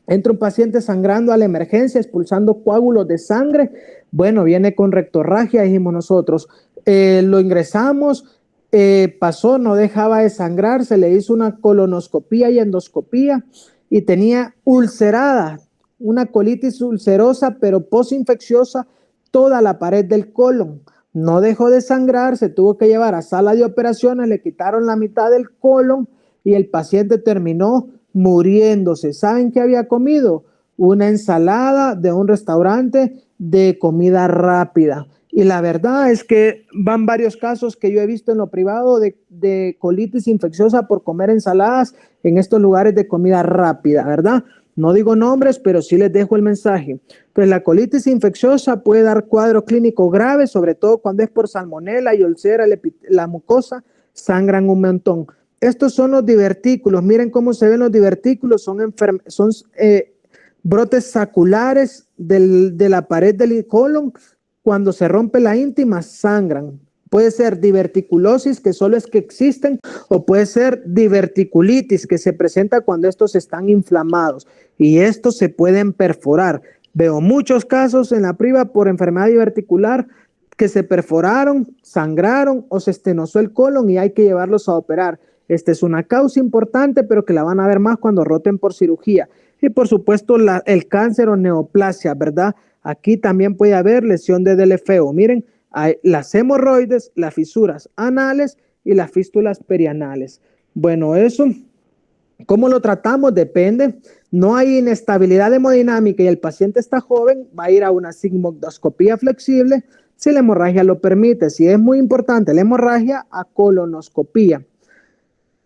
Entra un paciente sangrando a la emergencia, expulsando coágulos de sangre. Bueno, viene con rectorragia, dijimos nosotros. Lo ingresamos, pasó, no dejaba de sangrar, se le hizo una colonoscopía y endoscopía y tenía ulcerada, una colitis ulcerosa, pero posinfecciosa, toda la pared del colon. No dejó de sangrar, se tuvo que llevar a sala de operaciones, le quitaron la mitad del colon y el paciente terminó muriéndose. ¿Saben qué había comido? Una ensalada de un restaurante de comida rápida. Y la verdad es que van varios casos que yo he visto en lo privado de colitis infecciosa por comer ensaladas en estos lugares de comida rápida, ¿verdad? No digo nombres, pero sí les dejo el mensaje. Pues la colitis infecciosa puede dar cuadro clínico grave, sobre todo cuando es por salmonela y úlcera, la mucosa, sangran un montón. Estos son los divertículos. Miren cómo se ven los divertículos. Son brotes saculares de la pared del colon. Cuando se rompe la íntima, sangran. Puede ser diverticulosis, que solo es que existen, o puede ser diverticulitis, que se presenta cuando estos están inflamados y estos se pueden perforar. Veo muchos casos en la priva por enfermedad diverticular que se perforaron, sangraron o se estenosó el colon y hay que llevarlos a operar. Esta es una causa importante, pero que la van a ver más cuando roten por cirugía. Y por supuesto el cáncer o neoplasia, ¿verdad? Aquí también puede haber lesión de Delefeu. Miren, hay las hemorroides, las fisuras anales y las fístulas perianales. Bueno, eso ¿Cómo lo tratamos? Depende. No hay inestabilidad hemodinámica y el paciente está joven, va a ir a una sigmoidoscopía flexible si la hemorragia lo permite. Si es muy importante la hemorragia, a colonoscopía.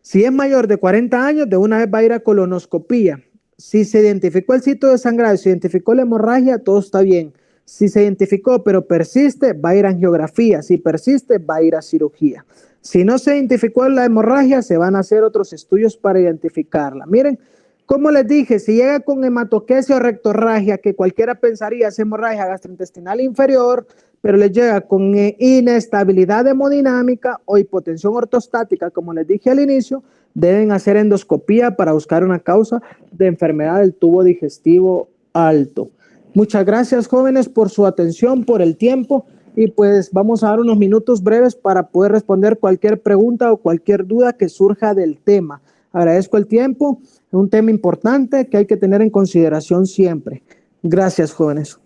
Si es mayor de 40 años, de una vez va a ir a colonoscopía. Si se identificó el sitio de sangrado, si se identificó la hemorragia, todo está bien. Si se identificó pero persiste, va a ir a angiografía. Si persiste, va a ir a cirugía. Si no se identificó la hemorragia, se van a hacer otros estudios para identificarla. Miren, como les dije, si llega con hematoquesia o rectorragia, que cualquiera pensaría es hemorragia gastrointestinal inferior, pero les llega con inestabilidad hemodinámica o hipotensión ortostática, como les dije al inicio, deben hacer endoscopía para buscar una causa de enfermedad del tubo digestivo alto. Muchas gracias, jóvenes, por su atención, por el tiempo, y pues vamos a dar unos minutos breves para poder responder cualquier pregunta o cualquier duda que surja del tema. Agradezco el tiempo, es un tema importante que hay que tener en consideración siempre. Gracias, jóvenes.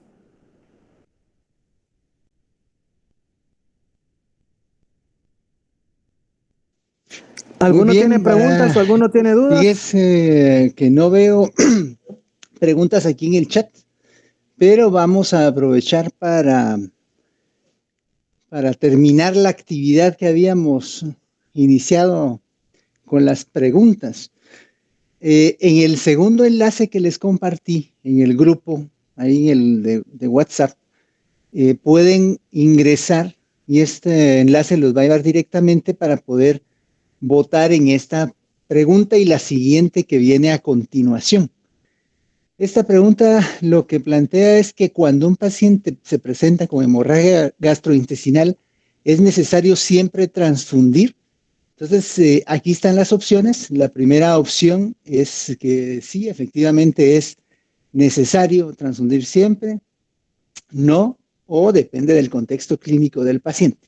¿Alguno tiene preguntas o alguno tiene dudas? Fíjese que no veo preguntas aquí en el chat, pero vamos a aprovechar para terminar la actividad que habíamos iniciado con las preguntas. En el segundo enlace que les compartí en el grupo, ahí en el de WhatsApp, pueden ingresar y este enlace los va a llevar directamente para poder votar en esta pregunta y la siguiente que viene a continuación. Esta pregunta lo que plantea es que cuando un paciente se presenta con hemorragia gastrointestinal, ¿es necesario siempre transfundir? Entonces, aquí están las opciones. La primera opción es que sí, efectivamente es necesario transfundir siempre, no, o depende del contexto clínico del paciente.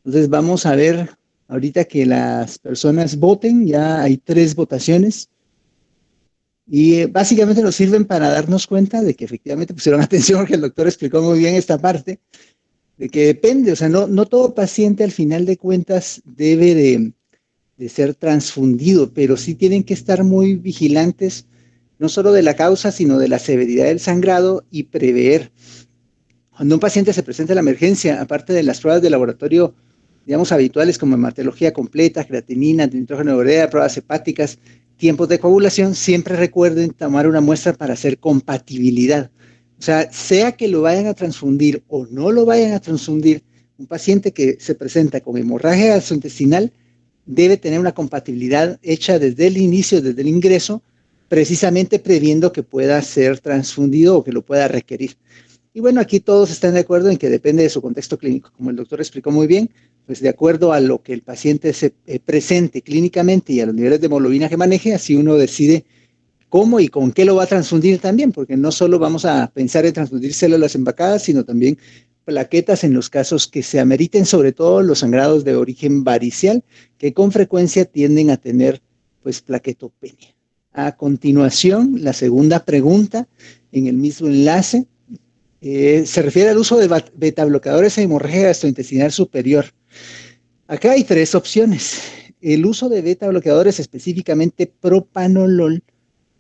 Entonces, vamos a ver ahorita que las personas voten, ya hay 3 votaciones. Y básicamente nos sirven para darnos cuenta de que efectivamente pusieron atención, porque el doctor explicó muy bien esta parte, de que depende, o sea, no todo paciente al final de cuentas debe de ser transfundido, pero sí tienen que estar muy vigilantes, no solo de la causa, sino de la severidad del sangrado y prever. Cuando un paciente se presenta a la emergencia, aparte de las pruebas de laboratorio, digamos, habituales como hematología completa, creatinina, nitrógeno de urea, pruebas hepáticas, tiempos de coagulación, siempre recuerden tomar una muestra para hacer compatibilidad. O sea que lo vayan a transfundir o no lo vayan a transfundir, un paciente que se presenta con hemorragia gastrointestinal debe tener una compatibilidad hecha desde el inicio, desde el ingreso, precisamente previendo que pueda ser transfundido o que lo pueda requerir. Y bueno, aquí todos están de acuerdo en que depende de su contexto clínico. Como el doctor explicó muy bien, pues de acuerdo a lo que el paciente se presente clínicamente y a los niveles de hemoglobina que maneje, así uno decide cómo y con qué lo va a transfundir también, porque no solo vamos a pensar en transfundir células embacadas, sino también plaquetas en los casos que se ameriten, sobre todo los sangrados de origen varicial, que con frecuencia tienden a tener pues plaquetopenia. A continuación, la segunda pregunta en el mismo enlace se refiere al uso de betabloqueadores en hemorragia gastrointestinal superior. Acá hay 3 opciones. El uso de betabloqueadores, específicamente propanolol,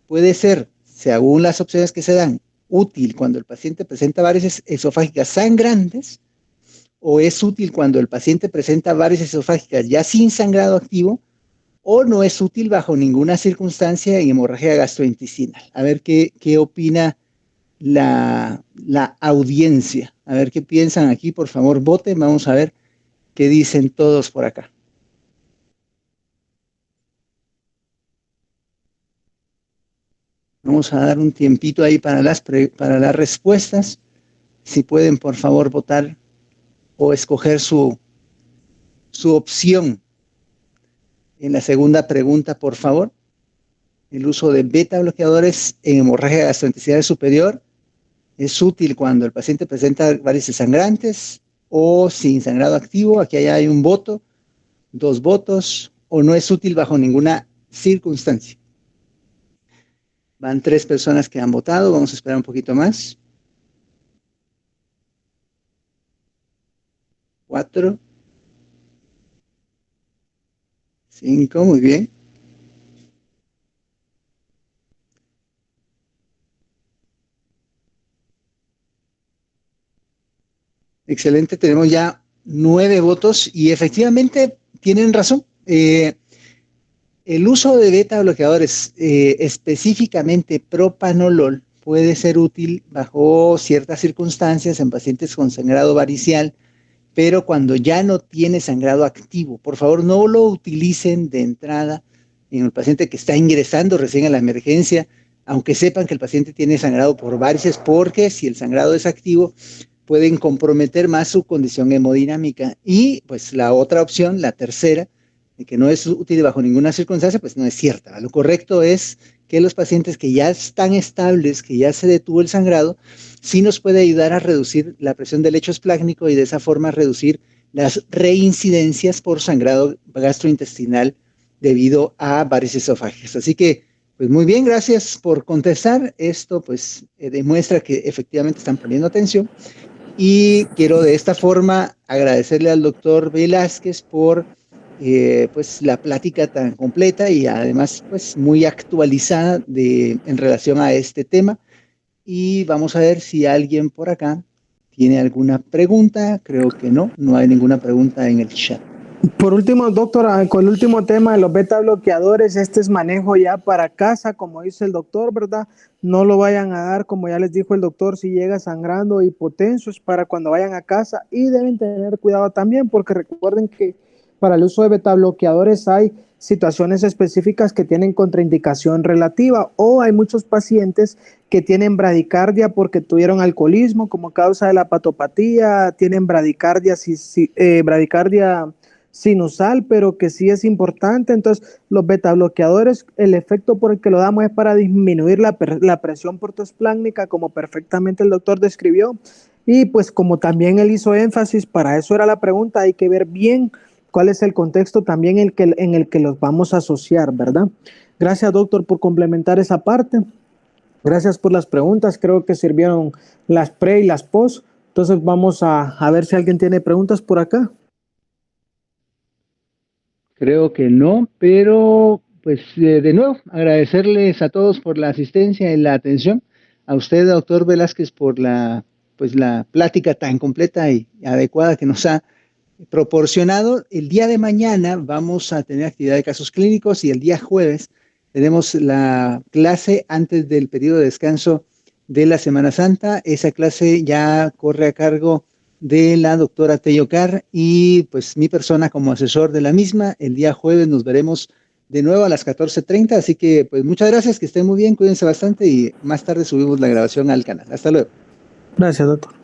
puede ser, según las opciones que se dan, útil cuando el paciente presenta varices esofágicas sangrantes, o es útil cuando el paciente presenta varices esofágicas ya sin sangrado activo, o no es útil bajo ninguna circunstancia en hemorragia gastrointestinal. A ver qué opina la audiencia. A ver qué piensan aquí, por favor, voten. Vamos a ver qué dicen todos por acá. Vamos a dar un tiempito ahí para las respuestas. Si pueden, por favor, votar o escoger su opción en la segunda pregunta, por favor. El uso de beta bloqueadores en hemorragia gastrointestinal superior es útil cuando el paciente presenta varices sangrantes o sin sangrado activo. Aquí hay un voto, 2 votos, o no es útil bajo ninguna circunstancia. Van 3 personas que han votado. Vamos a esperar un poquito más. 4, 5, muy bien. Excelente, tenemos ya 9 votos y efectivamente tienen razón. El uso de beta bloqueadores, específicamente propanolol, puede ser útil bajo ciertas circunstancias en pacientes con sangrado varicial, pero cuando ya no tiene sangrado activo. Por favor, no lo utilicen de entrada en el paciente que está ingresando recién a la emergencia, aunque sepan que el paciente tiene sangrado por varices, porque si el sangrado es activo, pueden comprometer más su condición hemodinámica. Y pues la otra opción, la tercera, de que no es útil bajo ninguna circunstancia, pues no es cierta. Lo correcto es que los pacientes que ya están estables, que ya se detuvo el sangrado, sí nos puede ayudar a reducir la presión del lecho esplácnico y de esa forma reducir las reincidencias por sangrado gastrointestinal debido a varices esofágicas. Así que, pues muy bien, gracias por contestar. Esto pues demuestra que efectivamente están poniendo atención y quiero de esta forma agradecerle al doctor Velázquez por pues la plática tan completa y además pues muy actualizada en relación a este tema. Y vamos a ver si alguien por acá tiene alguna pregunta. Creo que no hay ninguna pregunta en el chat. Por último, doctor, con el último tema de los beta bloqueadores, este es manejo ya para casa, como dice el doctor, ¿verdad? No lo vayan a dar, como ya les dijo el doctor, si llega sangrando hipotenso, es para cuando vayan a casa, y deben tener cuidado también, porque recuerden que para el uso de beta bloqueadores hay situaciones específicas que tienen contraindicación relativa, o hay muchos pacientes que tienen bradicardia porque tuvieron alcoholismo como causa de la patopatía, tienen bradicardia sinusal, pero que sí es importante. Entonces, los beta bloqueadores, el efecto por el que lo damos es para disminuir la presión portoesplácnica, como perfectamente el doctor describió. Y pues como también él hizo énfasis, para eso era la pregunta, hay que ver bien cuál es el contexto también en el que los vamos a asociar, ¿verdad? Gracias, doctor, por complementar esa parte. Gracias por las preguntas, creo que sirvieron las pre y las post. Entonces vamos a ver si alguien tiene preguntas por acá. Creo que no, pero pues de nuevo agradecerles a todos por la asistencia y la atención. A usted, doctor Velázquez, por la plática tan completa y adecuada que nos ha proporcionado. El día de mañana vamos a tener actividad de casos clínicos y el día jueves tenemos la clase antes del periodo de descanso de la Semana Santa. Esa clase ya corre a cargo de la doctora Tello Carr y pues mi persona como asesor de la misma. El día jueves nos veremos de nuevo a las 14:30, así que pues muchas gracias, que estén muy bien, cuídense bastante y más tarde subimos la grabación al canal. Hasta luego. Gracias, doctor.